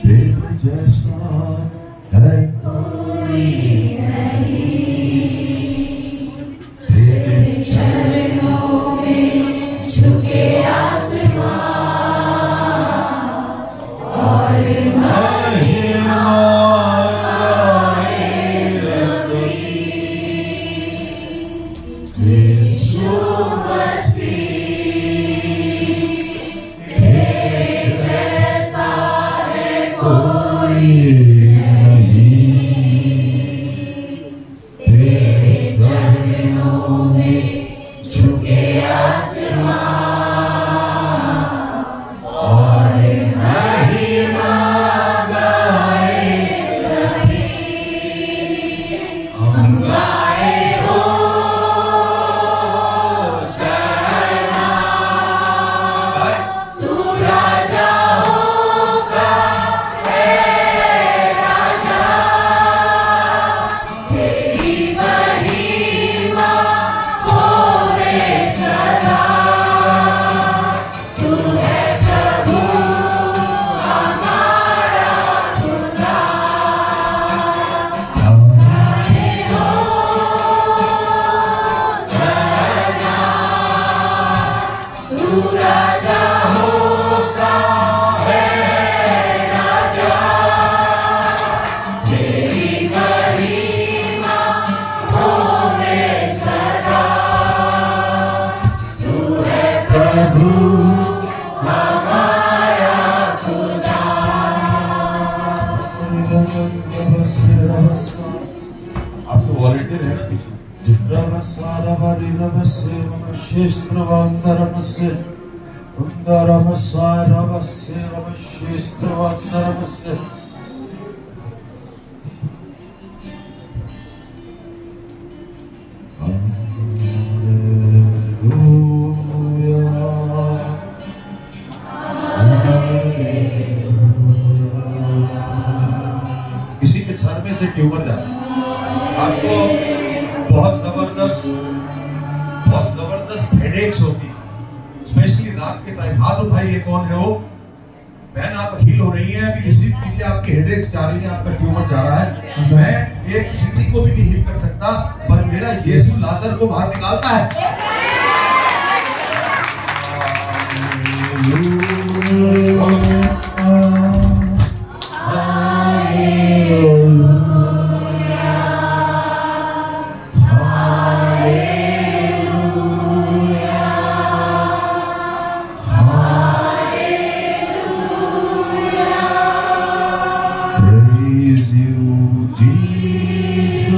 तेरे जैसा है कोई नहीं, तेरे चरणों में झुके आसमां और महिमा गाए सभी। यीशु मसीह आपके वॉलेंटियर है ना पीछे, किसी के सर में से ट्यूमर जाता है, आपको बहुत जबरदस्त हेडेक्स होती है, स्पेशली रात के टाइम। हाथ उठाइए, कौन है वो बहन, आप हील हो रही हैं, अभी रिसीव कीजिए, आपकी हेडेक्स जा रही है, आपका ट्यूमर जा रहा है। मैं एक किडनी को भी नहीं हील कर सकता, पर मेरा यीशु लाजर को बाहर निकालता है। Praise you, Jesus.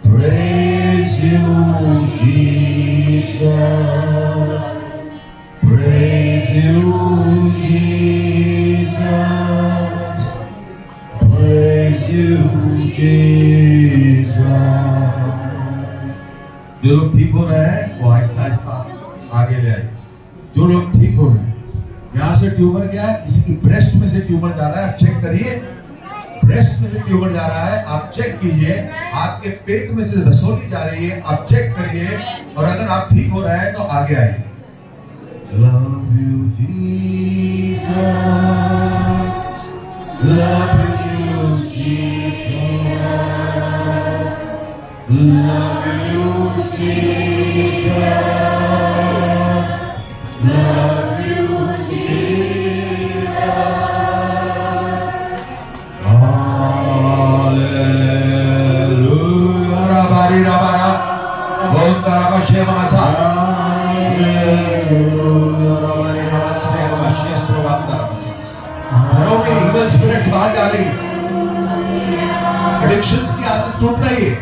Praise you, tumour क्या है, किसी की ब्रेस्ट में से ट्यूमर जा रहा है, आप चेक करिए, ब्रेस्ट में से ट्यूमर जा रहा है, आप चेक कीजिए, आपके पेट में से रसोली जा रही है, आप चेक करिए, और अगर आप ठीक हो रहे हैं तो आगे आइए। Love you Jesus, love you Jesus, love you Jesus, love you Jesus, hallelujah, rabari rabara, volta rabashe mamasa, hallelujah, rabari rabase mamashia strovanda, घरों में evil spirits बाहर जा रही है, addictions की आदत टूट रही है,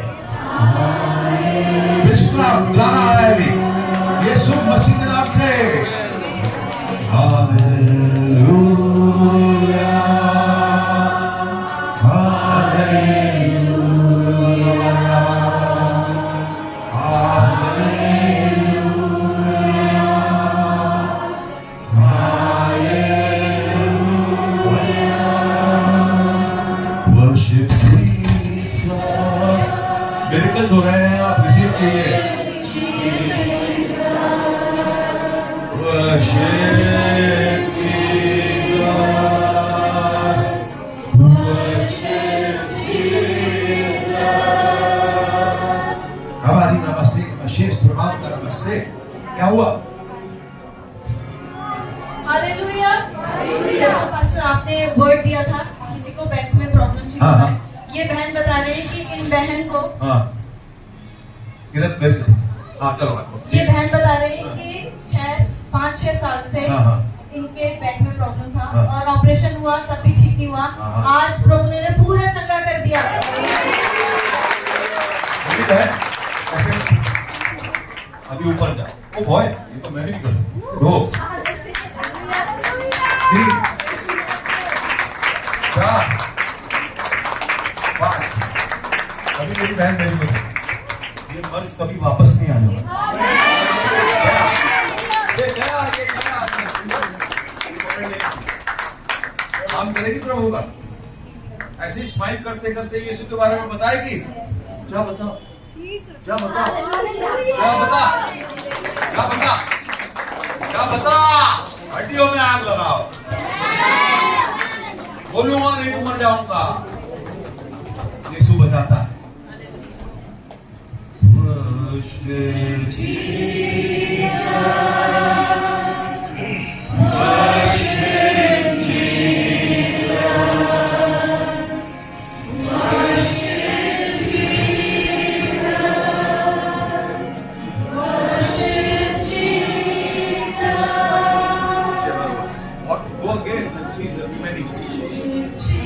witchcraft गाना आया है भी, यीशु मसीह के नाम से, hallelujah, hallelujah, hallelujah, worship Jesus, miracles हो रहे हैं, आप रिसीव कीजिए, worship Jesus, worship Jesus, हमारी नमस्ते विशेष प्रभाव का नमस्ते क्या हुआ? हालेलुया। पास्टर आपने वर्ड दिया था किसी को बैक में प्रॉब्लम थी, हाँ। ये बहन बता रही है कि इन बहन को, हाँ, इधर मेरे, हाँ चलो बात। ये बहन बता रही है कि 5-6 साल से हाँ, हाँ। इनके बैक में प्रॉब्लम था, हाँ। और ऑपरेशन हुआ तब भी ठीक नहीं हुआ, हाँ। आज प्रभु ने पूरा चंगा कर दिया। उम्मीद है ऐसे अभी ऊपर जा, ओ बॉय, ये तो मैं भी नहीं कर सकता, 2 3 4 5, अभी मेरी बहन मेरी को, ये मर्ज कभी वापस नहीं आने वाला। काम करेगी प्रभु का, ऐसे ही स्माइल करते करते यीशु के बारे में बताएगी। क्या बता, क्या बता, क्या बता, क्या बता, क्या बता, हड्डियों में आग लगाओ, बोलूंगा नहीं तो मर जाऊंगा, यीशु बताता है। Worship Jesus, worship Jesus, worship Jesus, worship Jesus. What? Go again and see the many.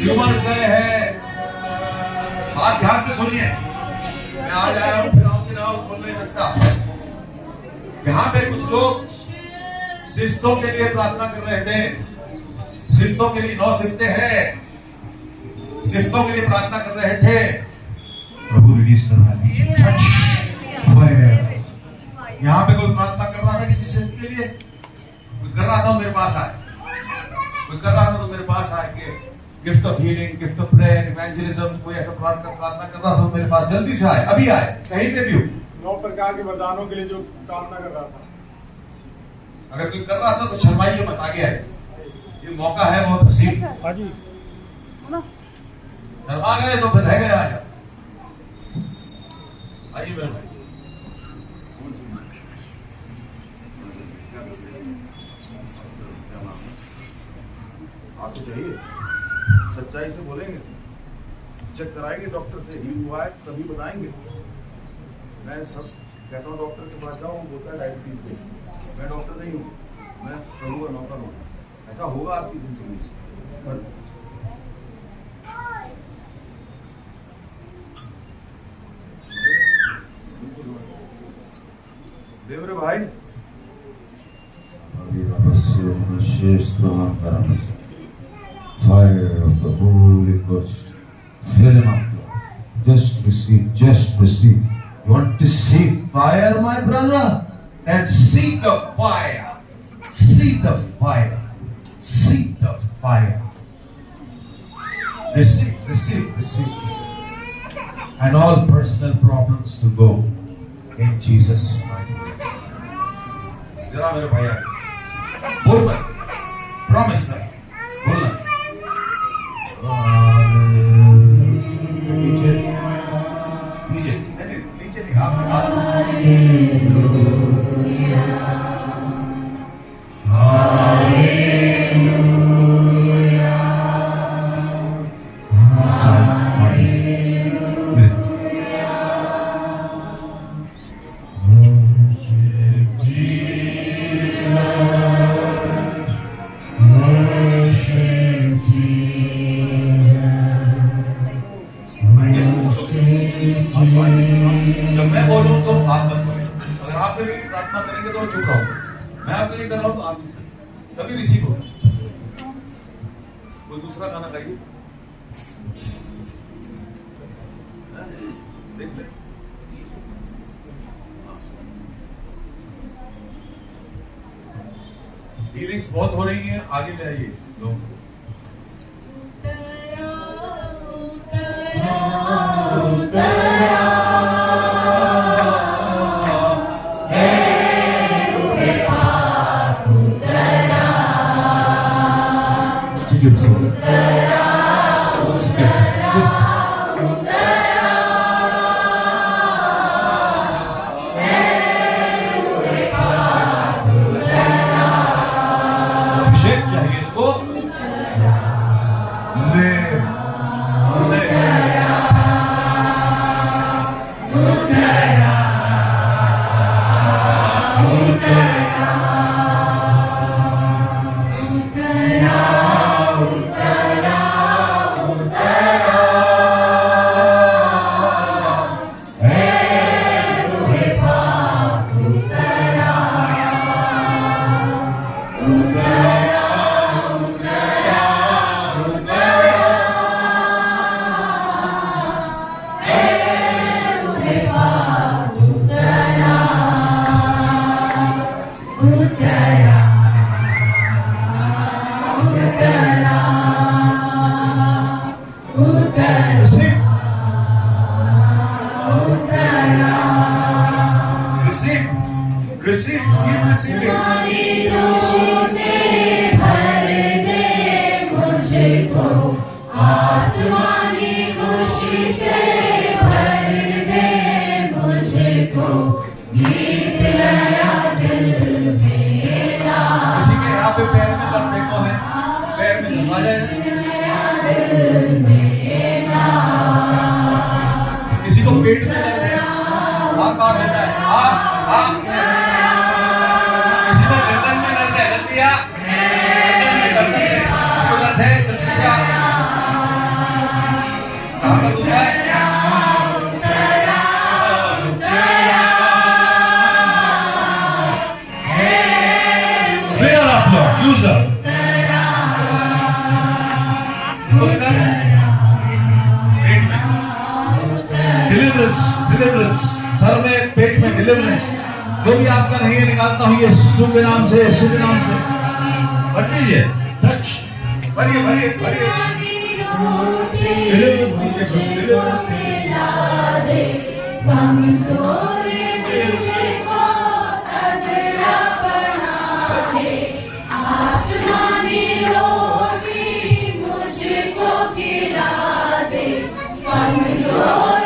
Humans गए हैं, बात ध्यान से सुनिए, मैं आज आया हूं, फिर आऊंगी ना बोल नहीं सकता। यहाँ पे कुछ लोग सिफ्तों के लिए प्रार्थना कर रहे थे, सिफ्तों के लिए 9 सिफ्तें हैं, सिफ्तों के लिए प्रार्थना कर रहे थे, प्रभु रिलीज कर रहा है, यहाँ पे कोई प्रार्थना कर रहा था किसी सिफ्त के लिए, कोई कर रहा था मेरे पास आए, कोई कर रहा था तो मेरे पास आए कि gift of healing, gift of prayer, evangelism, कोई ऐसा प्रार्थना कर रहा था मेरे पास, जल्दी से आए, अभी आए, कहीं पे भी हो। 9 प्रकार के वरदानों के लिए जो प्रार्थना कर रहा था, अगर कोई कर रहा था तो शर्माइए मत, आगे आए, ये मौका है बहुत हसीन। शर्मा गए तो फिर रह गए, आ जाओ, आइए मेरे भाई। आपको चाहिए, सच्चाई से बोलेंगे, चेक कराएंगे डॉक्टर से, हील हुआ है तभी बताएंगे। मैं सब कहता हूँ डॉक्टर के पास जाओ, बोलता है डायबिटीज, मैं डॉक्टर नहीं हूँ, मैं प्रभु का नौकर हूँ, ऐसा होगा आपकी जिंदगी में। देवरे भाई, fire of the Holy Ghost, fill him up, Lord. Just receive, just receive. You want to see fire, my brother? And see the fire. See the fire. See fire. Receive. And all personal problems to go in Jesus' mighty name. जरा मेरे भाई आगे बोल मत, प्रॉमिस कर, बोलना नीचे नहीं आप जब मैं बोलूं तो आप मत बोलिए। अगर आप मेरे लिए प्रार्थना करेंगे तो मैं चुप रहूंगा। मैं आपके लिए कर रहा हूं तो आप तभी रिसीव हो। कोई दूसरा गाना गाइए, देख ले। फीलिंग्स बहुत हो रही हैं, आगे ले आइए लोग। अभिषेक चाहिए इसको। ले receive, keep receiving. खुशी से भर दे मुझको, आसमानी खुशी से भर दे मुझको, गीत नया दिल मेरा। किसी के यहाँ पे पैर में दर्द है, कौन है? पैर में दर्द आ जाए। दिल मेरा। किसी को पेट में दर्द है, बार होता है। किसी को गर्दन में दर्द है, जल्दी आ। गर्दन में किसी को दर्द है, जल्दी से आ। कहाँ दर्द होता है? Fear of Lord, user. Deliverance, sir में, पेट में डिलीवरेंस, जो भी आपका नहीं है निकालता हूँ यीशु के नाम से, यीशु के नाम से। भर दीजिए, टच, भरिए। डिलीवरेंस दीजिए, डिलीवरेंस दीजिए। कमजोर दिल को तगड़ा बना दे, आसमानी रोटी मुझको खिला दे, कमजोर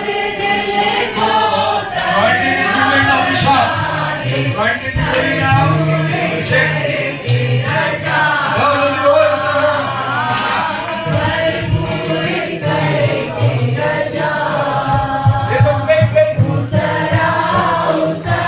उतरा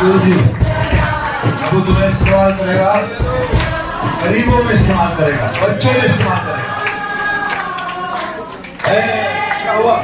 प्रभु जी प्रभु तुम्हें इस्तेमाल करेगा, गरीबों में इस्तेमाल करेगा, बच्चों में इस्तेमाल करेगा। क्या हुआ?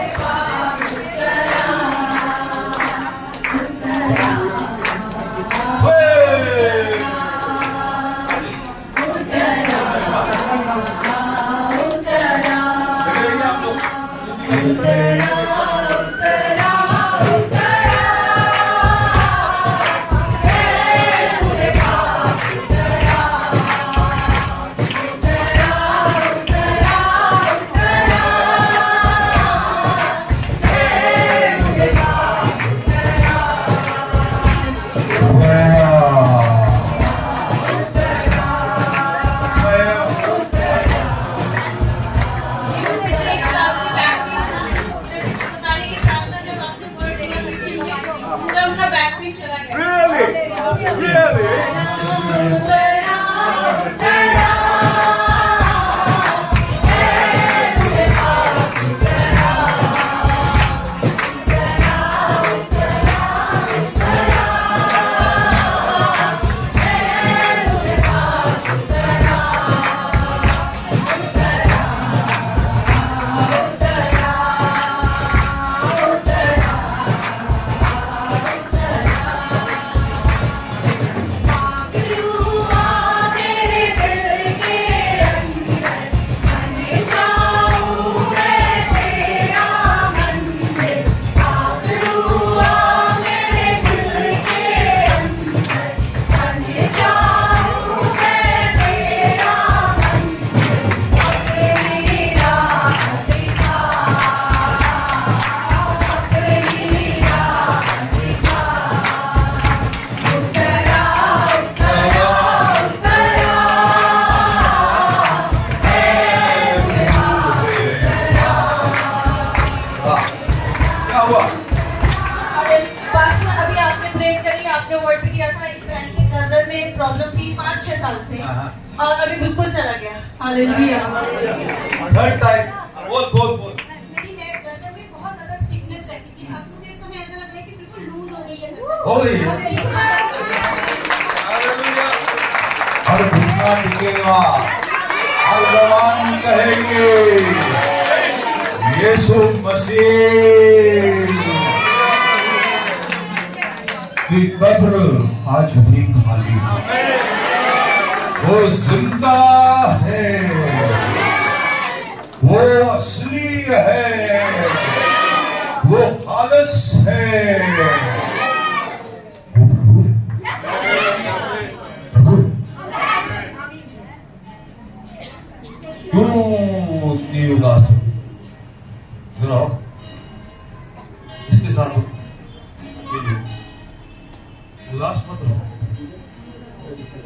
आपने वर्ड भी दिया था इसराइल के गर्दन में प्रॉब्लम थी 5-6 साल से और अभी बिल्कुल चला गया। हालेलुया। थर्ड टाइम बोल बोल बोल। मेरी गर्दन में बहुत ज्यादा स्टिफनेस रहती थी, अब मुझे इस समय ऐसा लग रहा है कि बिल्कुल लूज हो गई है। हो गई है। और घुटना टिकेगा और जवान कहेंगे यीशु मसीह की कब्र आज भी खाली है, वो जिंदा है, वो असली है, वो खालिस है, वो प्रभु है, प्रभु है। क्यों इतनी उदास हो? इधर आओ, इसके साथ उदास मत रहो,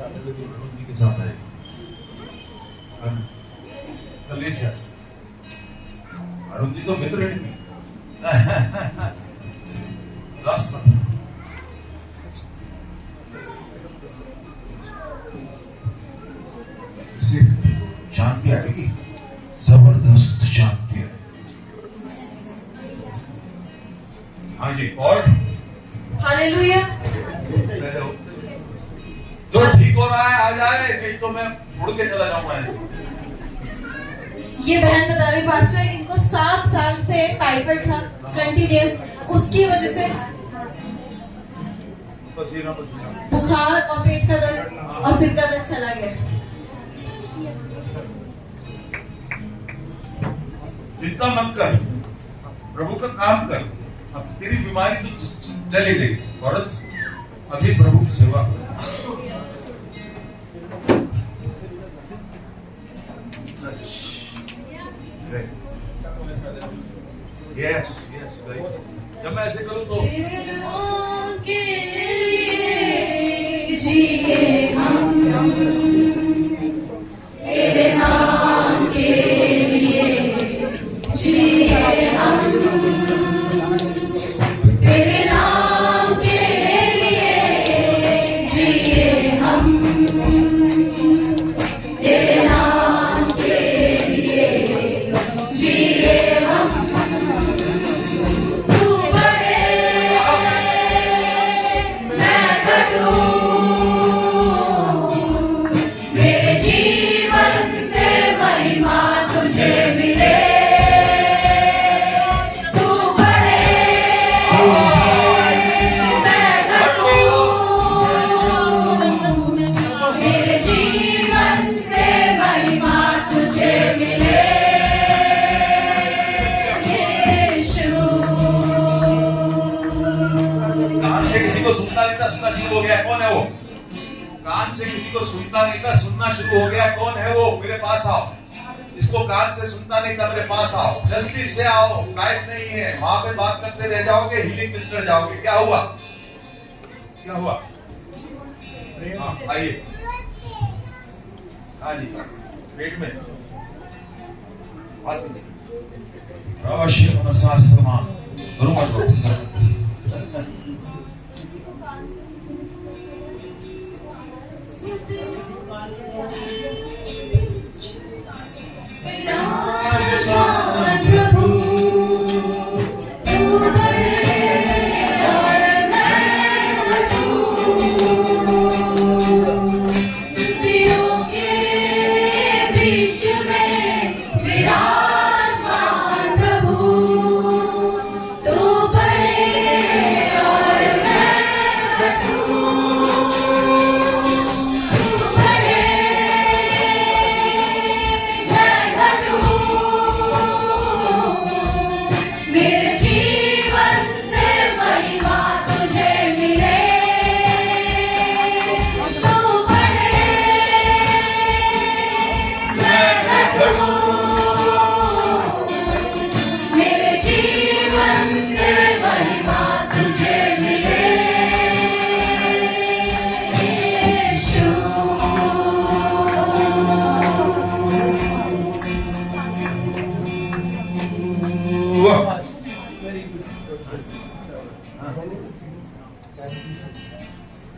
अरुण के साथ आएगी कलेश। अरुण जी तो मित्र है, उदास मत रहो। इससे शांति आएगी, जबरदस्त शांति आएगी। हाँ जी, और हालेलुया। जो ठीक हो रहा है आ जाए, नहीं तो मैं उड़ के चला जाऊंगा। ये बहन बता रही पास्टर, इनको 7 साल से टाइफाइड था कंटिन्यूस, उसकी वजह से पसीना पसीना, बुखार और पेट का दर्द और सिर का दर्द चला गया। चिंता मत कर, प्रभु का काम कर। अब तेरी बीमारी तो चली गई, औरत अभी प्रभु की सेवा कर। यस यस, जब मैं ऐसे करूं तो के लिए जिए हम, तेरे नाम के लिए जिए हम, तेरे नाम के लिए जिए हम, तेरे नाम के लिए जिए हम। तू बड़े मैं शुरू हो गया, कौन है वो? कान से किसी को सुनता नहीं था, सुनना शुरू हो गया, कौन है वो? मेरे पास आओ। इसको कान से सुनता नहीं था, मेरे पास आओ, जल्दी से आओ, टाइम नहीं है। वहां पे बात करते रह जाओगे, हीलिंग मिस कर जाओगे। क्या हुआ? क्या हुआ? हाँ आइए। हाँ जी, पेट में बात कीजिए। अवश्य शास्त्रमा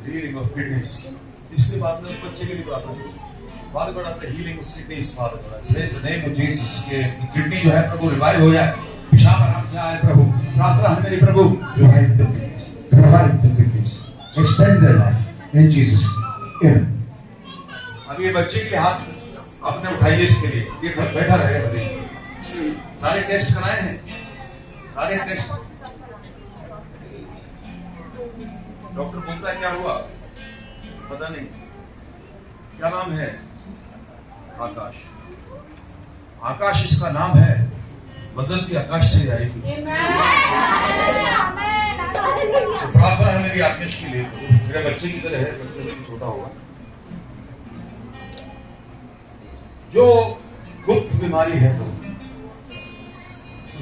हीलिंग ऑफ किडनीज। इसके बाद में उस बच्चे के लिए बात होगी। Father God after healing of kidneys, father God in the name of Jesus के किडनी जो है प्रभु रिवाइव हो जाए, पेशाब आराम से आए प्रभु। प्रार्थना है मेरी प्रभु, revive the kidneys, revive the kidneys, extend their life in Jesus name. अब ये बच्चे के लिए हाथ अपने उठाइए, इसके लिए ये घर बैठा रहे मरीज। सारे टेस्ट कराए हैं, सारे टेस्ट। डॉक्टर बोलता है क्या हुआ पता नहीं। क्या नाम है? आकाश। आकाश इसका नाम है। बदलती आकाश से आएगी। तो प्रार्थना है मेरी आकाश के लिए, मेरे बच्चे की तरह है, बच्चे से भी छोटा होगा। जो गुप्त बीमारी है तो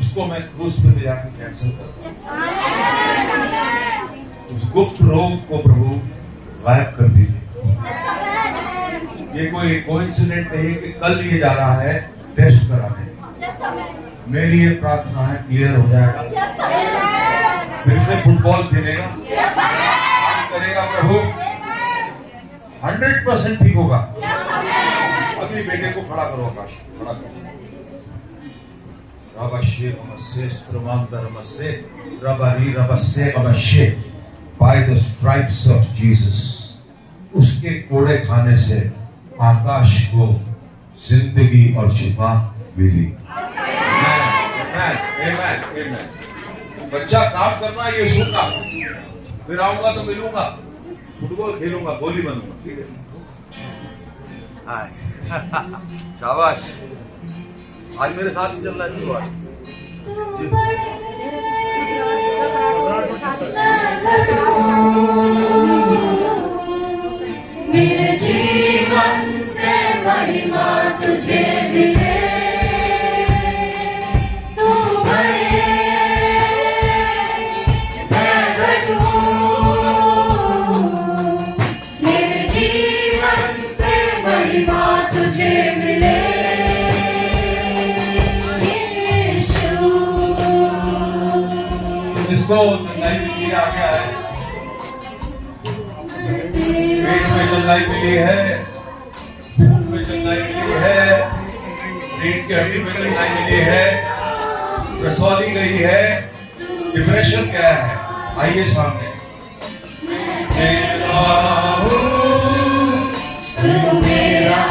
उसको मैं क्रूस पे ले जाकर कैंसिल करता हूं। उस गुप्त रोग को प्रभु गायब कर दीजिए। ये कोई कोइंसिडेंट नहीं कि कल ये जा रहा है टेस्ट कराने। मेरी ये प्रार्थना है क्लियर हो जाएगा, फिर से फुटबॉल खेलेगा, काम करेगा प्रभु, 100% ठीक होगा। अभी बेटे को खड़ा करो, आकाश खड़ा करो। रबशे नमस्ते स्त्रमांतर नमस्ते रबारी रबसे अवश्य। By the stripes of Jesus, उसके कोड़े खाने से आकाश को जिंदगी और शिफा मिली। बच्चा काम करना ये सुनना, फिर आऊंगा तो मिलूंगा, फुटबॉल खेलूंगा, गोली बनूंगा, ठीक है? शाबाश। आज मेरे साथ ही चलना है शुरुआत। मेरे जीवन से महिमा तुझे मिले, तू बड़े मैं घटूं। मेरे जीवन से महिमा तुझे मिले यीशु। इसको चंगाई मिली आ गया है, पेट में चंगाई मिली है, खून में चंगाई मिली है, रीढ़ की हड्डी में चंगाई मिली है, रसौली गई है। डिप्रेशन क्या है? आइए सामने। तू मेरा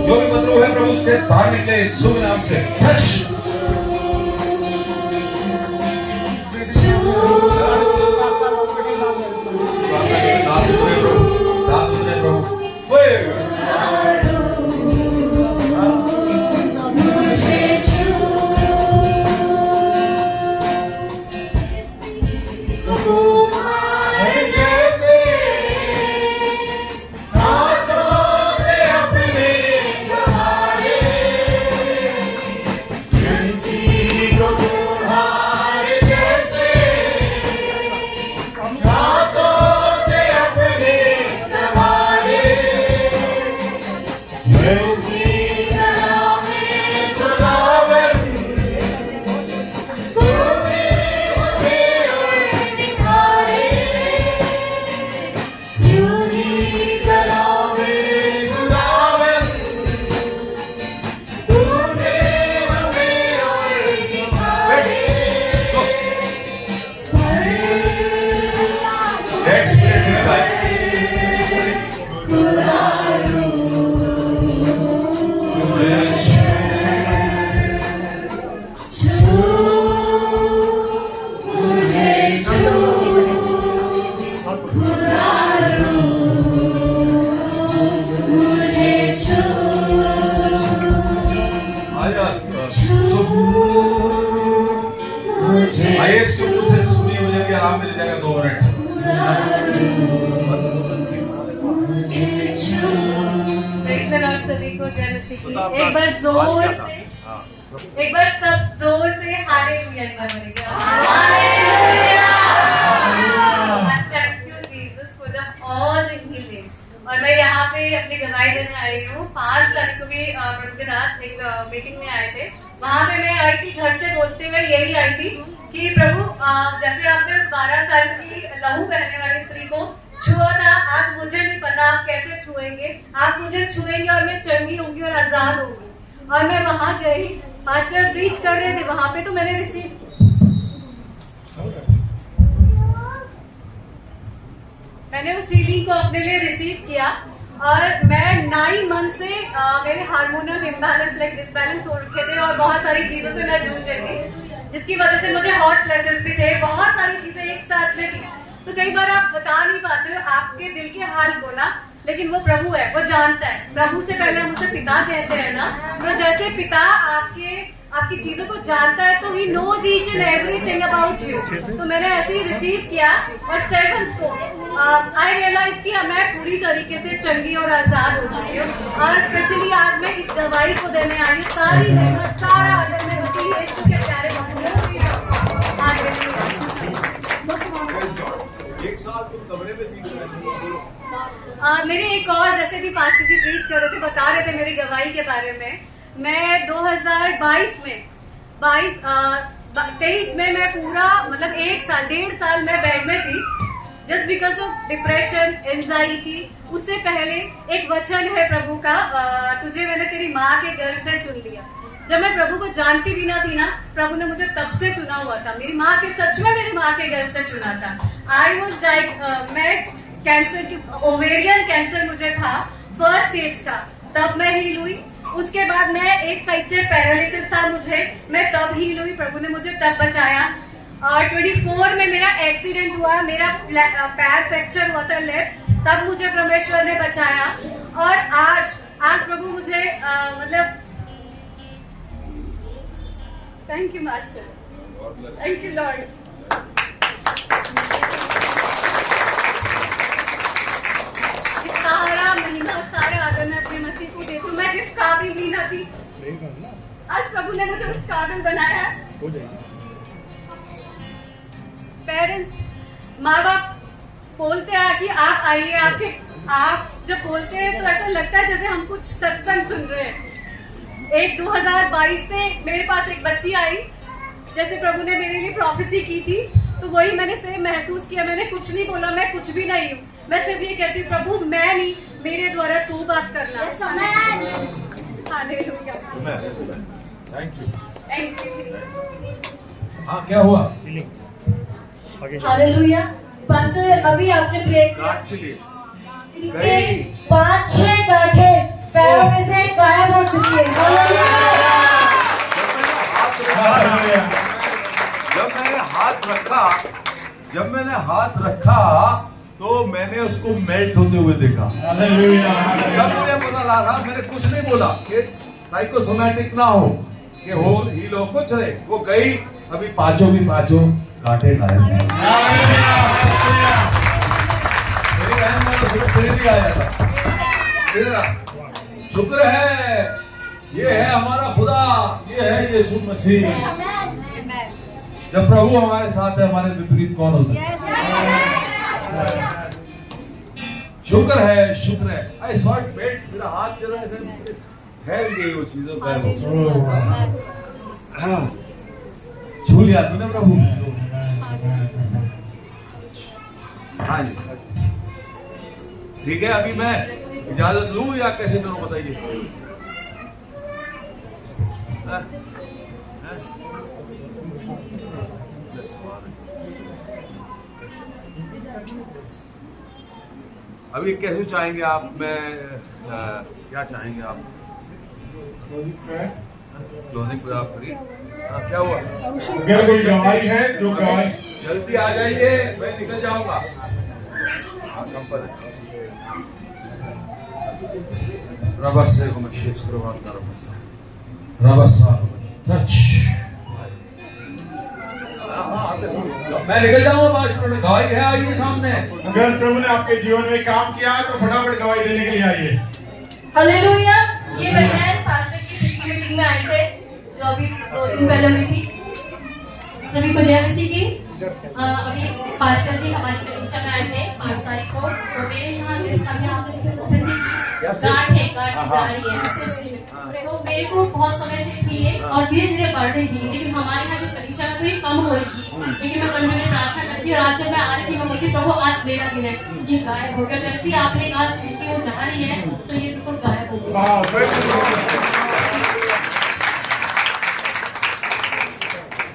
जो भी मदरू है प्रभु उसके बाहर निकले यीशु के नाम से। टच आइए इसके मुंह से सुनिए, मुझे भी आराम मिल जाएगा 2 मिनट। प्रेज़ द लॉर्ड, सभी को जय मसीह की। एक बार जोर से, एक बार सब जोर से हालेलुया एक बार बोलेंगे। Hallelujah. Thank you Jesus for the all the healings. और मैं यहाँ पे अपनी गवाही देने आई हूँ। 5 तारीख को भी प्रभु के दास एक मीटिंग में आए थे। वहाँ पे मैं आई थी, घर से बोलते हुए यही आई थी कि प्रभु जैसे आपने उस 12 साल की लहू बहने वाली स्त्री को छुआ था, आज मुझे नहीं पता आप कैसे छुएंगे, आप मुझे छुएंगे और मैं चंगी होंगी और आजाद होंगी। और मैं वहां गई, पास्टर प्रीच कर रहे थे वहां पे, तो मैंने उस हीलिंग को अपने लिए रिसीव किया। और मैं 9 मंथ से मेरे हार्मोनल इम्बैलेंस लाइक डिसबैलेंस हो रखे थे और बहुत सारी चीजों से मैं जूझ रही थी, जिसकी वजह से मुझे हॉट फ्लैशेस भी थे, बहुत सारी चीजें एक साथ में थी। तो कई बार आप बता नहीं पाते हो आपके दिल के हाल को ना, लेकिन वो प्रभु है, वो जानता है। प्रभु से पहले हम उसे पिता कहते हैं ना, तो जैसे पिता आपकी चीजों को जानता है, तो he knows each and everything about you. तो मैंने ऐसे ही रिसीव किया। और 7th को आई रियलाइज किया मैं पूरी तरीके से चंगी और आजाद हो चुकी हूँ। और स्पेशली आज मैं इस गवाही को देने आई हूँ। सारी मेहनत, सारा आदर में मसीह यीशु के प्यारे एक साल तुम कमरे में थी। मेरे एक और, जैसे भी पास्टर जी प्रीच कर रहे थे, बता रहे थे मेरी गवाही के बारे में। मैं 2022 में 23 में मैं पूरा मतलब 1.5 साल मैं बेड में थी, just because of depression, anxiety. उससे पहले एक वचन है प्रभु का, तुझे मैंने तेरी माँ के गर्भ से चुन लिया। जब मैं प्रभु को जानती भी ना थी ना, प्रभु ने मुझे तब से चुना हुआ था। मेरी माँ के, सच में मेरी माँ के गर्भ से चुना था। आई वॉज लाइक, मैं कैंसर की, ओवेरियन कैंसर मुझे था 1st स्टेज का, तब मैं हील हुई। उसके बाद मैं एक साइड से पैरालिसिस था मुझे, मैं तब हील हुई, प्रभु ने मुझे तब बचाया। और 24 में मेरा एक्सीडेंट हुआ, मेरा पैर फ्रैक्चर हुआ था लेफ्ट, तब मुझे परमेश्वर ने बचाया। और आज प्रभु मुझे मतलब thank you master, thank you Lord. सारा महिमा, सारा आदर मैं अपने मसीह को देती हूँ। मैं जिस काबिल भी ना थी, आज प्रभु ने मुझे उस काबिल बनाया है। पेरेंट्स, माँ बाप बोलते हैं कि आप आइए, आप जब बोलते हैं तो ऐसा लगता है जैसे हम कुछ सत्संग सुन रहे हैं। एक 2022 से मेरे पास एक बच्ची आई, जैसे प्रभु ने मेरे लिए प्रोफेसी की थी, तो वही मैंने से महसूस किया। मैंने कुछ नहीं बोला, मैं कुछ भी नहीं हूँ, मैं सिर्फ ये कहती हूँ प्रभु मैं नहीं, मेरे द्वारा तू बात करना। Hallelujah, thank you. Thank you. हाँ, क्या हुआ? हालेलुया। पास्टर, अभी आपने प्रे किया, इनके 5-6 गांठें पैरों में से गायब हो चुकी है। जब मैंने हाथ रखा तो मैंने उसको मेल्ट होते हुए देखा। तब मुझे पता लगा, मैंने कुछ नहीं बोला कि साइकोसोमैटिक ना हो, कि हो हील हो, कुछ नहीं। वो गई, अभी पांचों की पांचों कांटे गायब। मेरी बहन ने तो नहीं आया था। शुक्र है, ये है हमारा खुदा, ये है यीशु मसीह। जब प्रभु हमारे साथ है, हमारे विपरीत कौन हो सकता है? शुक्र है, शुक्र है। आई सॉट पेट, मेरा हाथ जरा ऐसे फैल गई वो चीजों का। छू लिया तूने प्रभु। हाँ जी, ठीक है। अभी मैं इजाजत लूं या कैसे करूं, बताइए। अभी कैसे चाहेंगे आप? मैं क्या चाहेंगे आप? क्लोजिंग पर आप करिए। क्या हुआ? अगर कोई गवाही है जो गवाही, जल्दी आ जाइए, मैं निकल जाऊंगा। मैं निकल जाऊंगा 5 मिनट। गवाही है, आइए सामने। अगर प्रभु ने आपके जीवन में काम किया तो फटाफट गवाही देने के लिए आइए। हालेलुया। ये बहन पास्टर की पिछली मीटिंग में आए थे, जो अभी 2 दिन पहले हुई थी। सभी को जय मसीह की। अभी पास्टर जी हमारी कलीसिया में आए थे 5 तारीख को। तो मेरे यहाँ लिस्ट अभी आपको गांठ जा रही है। तो मेरे को बहुत समय से थी ये, और धीरे धीरे बढ़ रही थी, लेकिन हमारे यहाँ जो कलीसिया में तो ये कम हो रही थी, क्योंकि मैं कंटिन्यू प्रार्थना करती और आज जब मैं आ रही थी, मैं बोलती प्रभु आज मेरा दिन है, ये गायब हो गया। जैसे आपने कहा कि वो जा रही है, तो ये बिल्कुल गायब हो गया।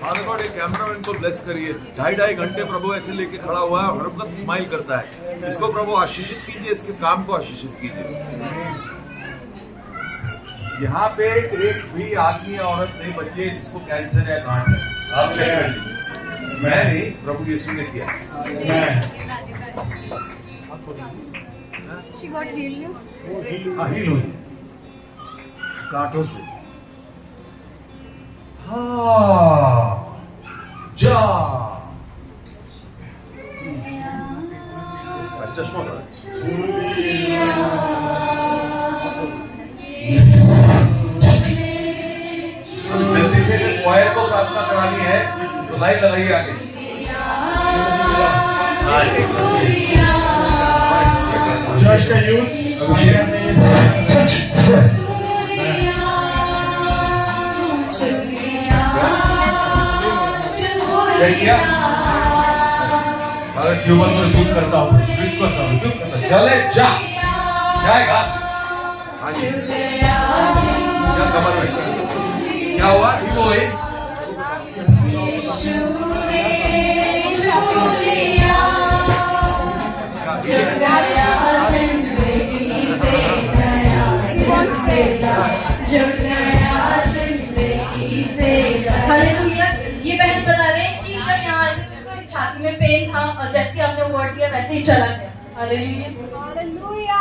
फादर गॉड, एक कैमरामैन को ब्लेस करिए। 2.5 घंटे प्रभु ऐसे लेके खड़ा हुआ है, हर वक्त स्माइल करता है। इसको प्रभु आशीषित कीजिए, इसके काम को आशीषित कीजिए। यहाँ पे एक भी आदमी या औरत नहीं बची है जिसको कैंसर या गांठ है। आप मैं नहीं, प्रभु यीशु ने किया। हील हुई गांठों से। हाँ, जा चश्मा जल्दी से क्वायर को प्रार्थना करानी है तो लाइन लगाइए आगे। चर्च का यूथ किया, अगर ट्यूबल में शूट करता हूँ, चले जा जाएगा। हाँ जी, क्या कमर में क्या हुआ? ठीक हो गई। हालेलुया। ये बहन बता रहे हैं कि जब यहाँ आए थे तो छाती में पेन था, और जैसे आपने वर्ड दिया वैसे ही चला गया। हालेलुया।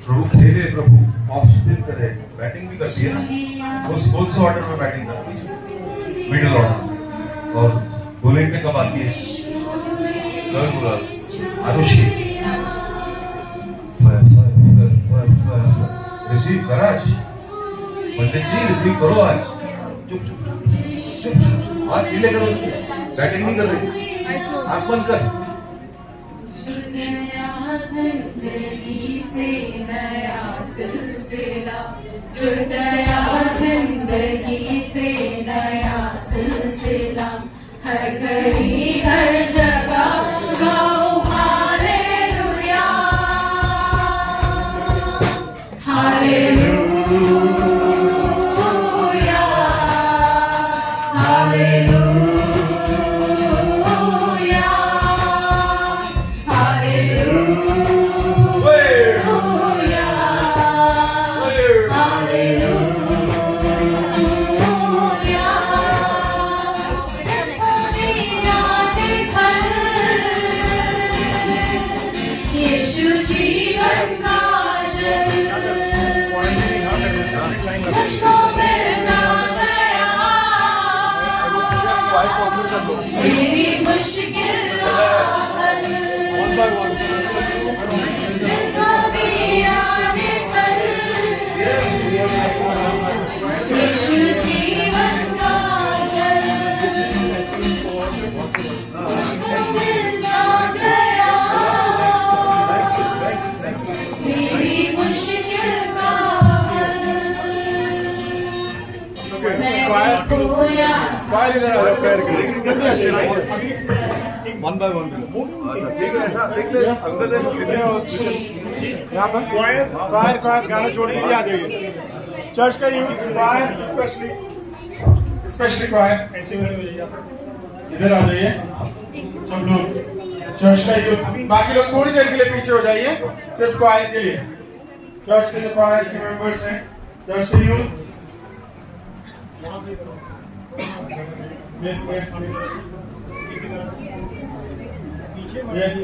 प्रभु खेले, प्रभु ऑफ स्पिन करे, बैटिंग भी करती है ना, वो स्पोर्ट्स ऑर्डर में बैटिंग करती है, मिडिल ऑर्डर। और बॉलिंग पे कब आती है? आरुषि रिसीव कर आज, पंडित जी रिसीव करो आज। चुप चुप चुप, हाथ ढीले करो, बैटिंग नहीं कर रही, आंख बंद कर। जिंदगी से नया सिलसिला जुड़ गया, जिंदगी से नया सिलसिला, हर घड़ी हर जगह गाओ हालेलुया, हालेलुया, हालेलुया। क्वायर इधर आ जाओ प्रेयर के लिए जल्दी आ जाइए वन बाय वन। अच्छा ठीक है, ऐसा देख ले अंगद है, यहाँ पर क्वायर क्वायर क्वायर गाना छोड़ दीजिए, आ जाइए। चर्च का यूथ क्वायर स्पेशली क्वायर ऐसे वाले हो जाइए, इधर आ जाइए सब लोग। चर्च का यूथ, बाकी लोग थोड़ी देर के लिए पीछे हो जाइए, सिर्फ क्वायर के लिए। चर्च के जो क्वायर के मेंबर्स हैं, चर्च के यूथ। Yes. Yes.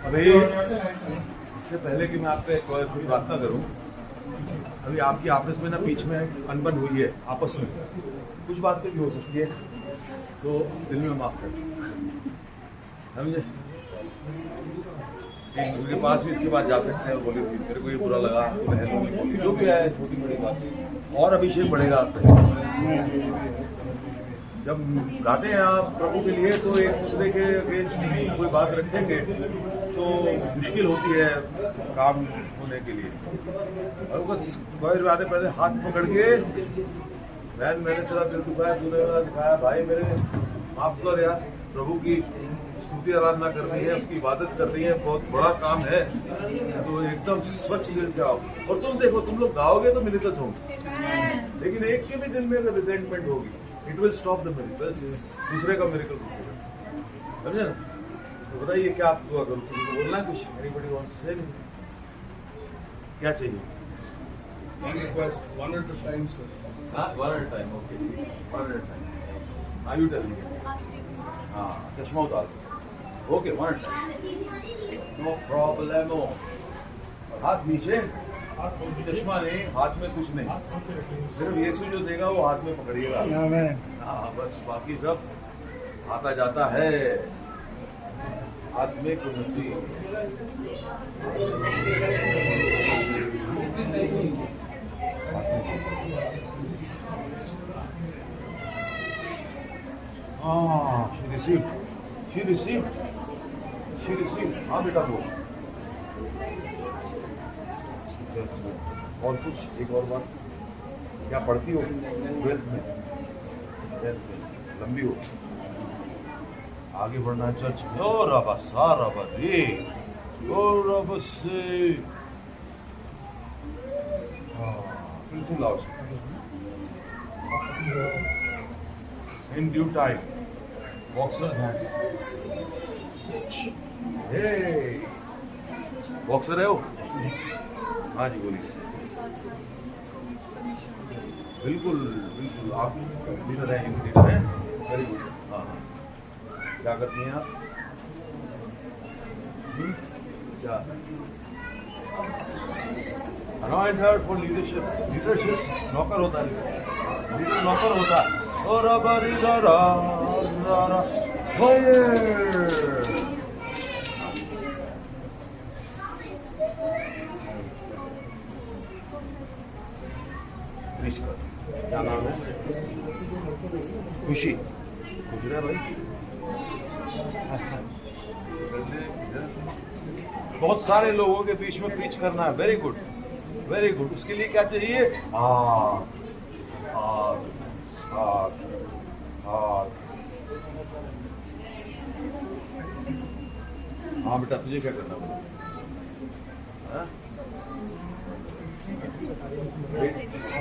अभी इससे पहले कि मैं आपसे कोई बात ना करूं, अभी आपकी आपस में ना बीच में अनबन हुई है आपस में, कुछ बातें भी हो सकती है, तो दिल में माफ कर समझे। एक दूसरे के पास भी इसके बाद जा सकते हैं और बोले मेरे को ये बुरा लगा, बहनों ने बोली, जो भी है छोटी बड़ी बात, और अभिषेक बढ़ेगा आपका। जब गाते हैं आप प्रभु के लिए तो एक दूसरे के अगेंस्ट कोई बात रखेंगे तो मुश्किल होती है काम होने के लिए। और कोई आने पहले हाथ पकड़ के, बहन मैंने तेरा दिल दुखाया, तूने मेरा दिखाया, भाई मेरे माफ कर यार, प्रभु की स्तुति आराधना करनी है, उसकी इबादत करनी है, बहुत बड़ा काम है, तो एकदम स्वच्छ दिल से आओ। और तुम देखो, तुम लोग गाओगे तो मिलित होंगे, लेकिन एक के भी दिल में अगर रिजेंटमेंट होगी, it will stop the miracle, दूसरे का मिरेकल रुकेगा, समझे ना। तो बताइए क्या आप दुआ करो, बोलना कुछ, एनीबॉडी वांट्स टू से क्या चाहिए? One request, one at a time, sir. One at a time, okay. One at a time. Are you telling me? हाँ, चश्मा उतार। Okay, one at time, no problemo. हाथ नीचे, चश्मा नहीं, हाथ में कुछ नहीं, सिर्फ यीशु जो देगा वो हाथ में पकड़िएगा। हाँ बस, बाकी सब आता जाता है, हाथ में कुछ नहीं। She received. She received. She received. हाँ बेटा बोल। और कुछ एक और बात, क्या पढ़ती हो 12th में? 10th में लंबी हो, आगे बढ़ना चर्च में। ओ रबा सा रबा रे, ओ रबा से। फिर से लाओ। In due time. बॉक्सर्स हैं। बॉक्सर है वो? हाँ जी बोलिए। बिल्कुल बिल्कुल, आप लीडर हैं, लीडर हैं, वेरी गुड। हाँ हाँ, क्या करती हैं आप? क्या? Anoint her for leadership. Leadership नौकर होता है, लीडर नौकर होता है। और क्या नाम है? खुशी, खुशी है भाई। बहुत सारे लोगों के बीच में प्रीच करना है, वेरी गुड वेरी गुड। उसके लिए क्या चाहिए? हाथ हाथ हाथ। हाँ बेटा, तुझे क्या करना पड़ेगा?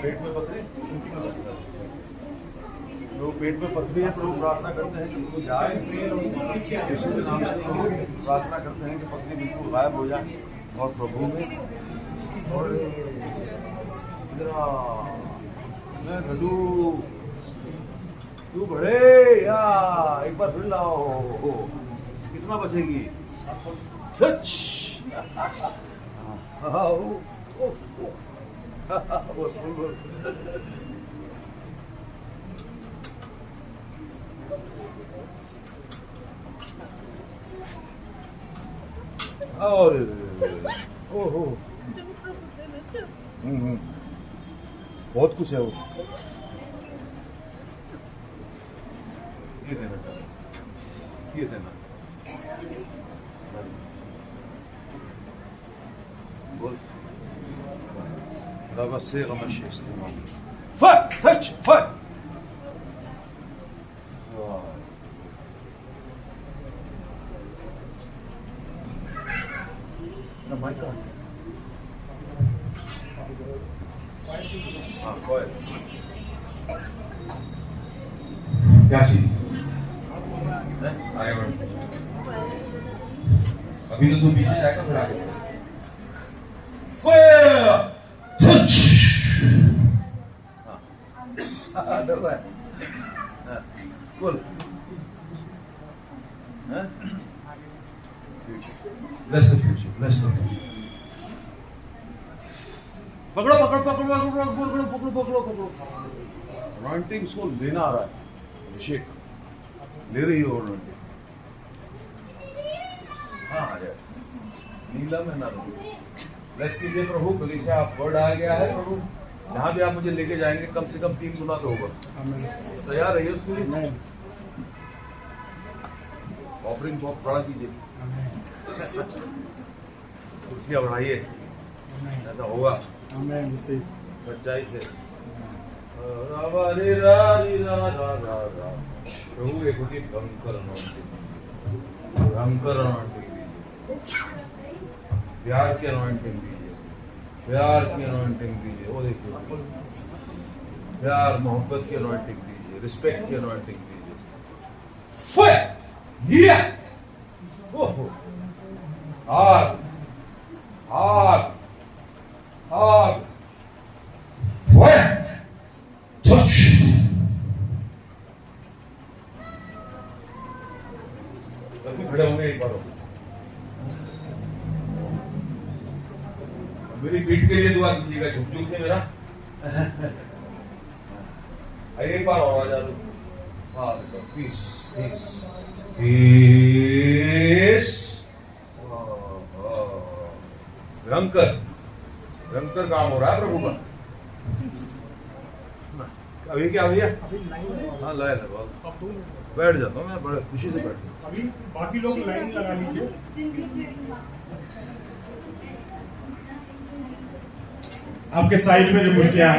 पेट में पथरी, लोग पेट में पथरी है, प्रभु प्रार्थना करते हैं कि उनको जाए, यीशु के नाम से प्रार्थना करते हैं कि पथरी बिल्कुल गायब हो जाए और प्रभु में। और मैं घटू, तू बढ़े या एक बार फिर लाओ, कितना बचेगी? सच और ओहो, बहुत कुछ है वो। ये देना चाहिए, ये देना। बोल रब से गमश इस्तेमाल फट टच फट हाँ कोई क्या चीज आगे बढ़ अभी तो तू पीछे जाएगा फिर आगे फायर टच डर रहा है बोल bless the future bless the future पकड़ो पकड़ो पकड़ो पकड़ो पकड़ो पकड़ो पकड़ो पकड़ो रॉन्टिंग इसको लेना आ रहा है अभिषेक ले रही हो रॉन्टिंग हाँ आ जाए नीला में ना ब्लेस कीजिए प्रभु कलीसिया आप वर्ड आ गया है प्रभु जहाँ भी आप मुझे लेके जाएंगे कम से कम 3 गुना तो होगा तैयार रहिए उसके लिए ऑफरिंग बॉक्स बड़ा कीजिए कुर्सियाँ बढ़ाइए ऐसा होगा सच्चाई से प्रभु एक होती भयंकर anointing प्यार की anointing दीजिए प्यार की anointing दीजिए वो देखिए प्यार मोहब्बत की anointing दीजिए रिस्पेक्ट की anointing दीजिए ओहो आग आग आग फायर टच तभी खड़े होंगे एक बार मेरी पीठ के लिए दुआ कीजिएगा झुक झुक के मेरा एक बार और आ जा हाँ पीस पीस पीस भयंकर भयंकर काम हो रहा है प्रभु का अभी क्या भैया हाँ लाया था बैठ जाता हूँ मैं बड़े खुशी से बैठ अभी बाकी लोग लाइन लगा लीजिए आपके साइड में जो कुर्सियां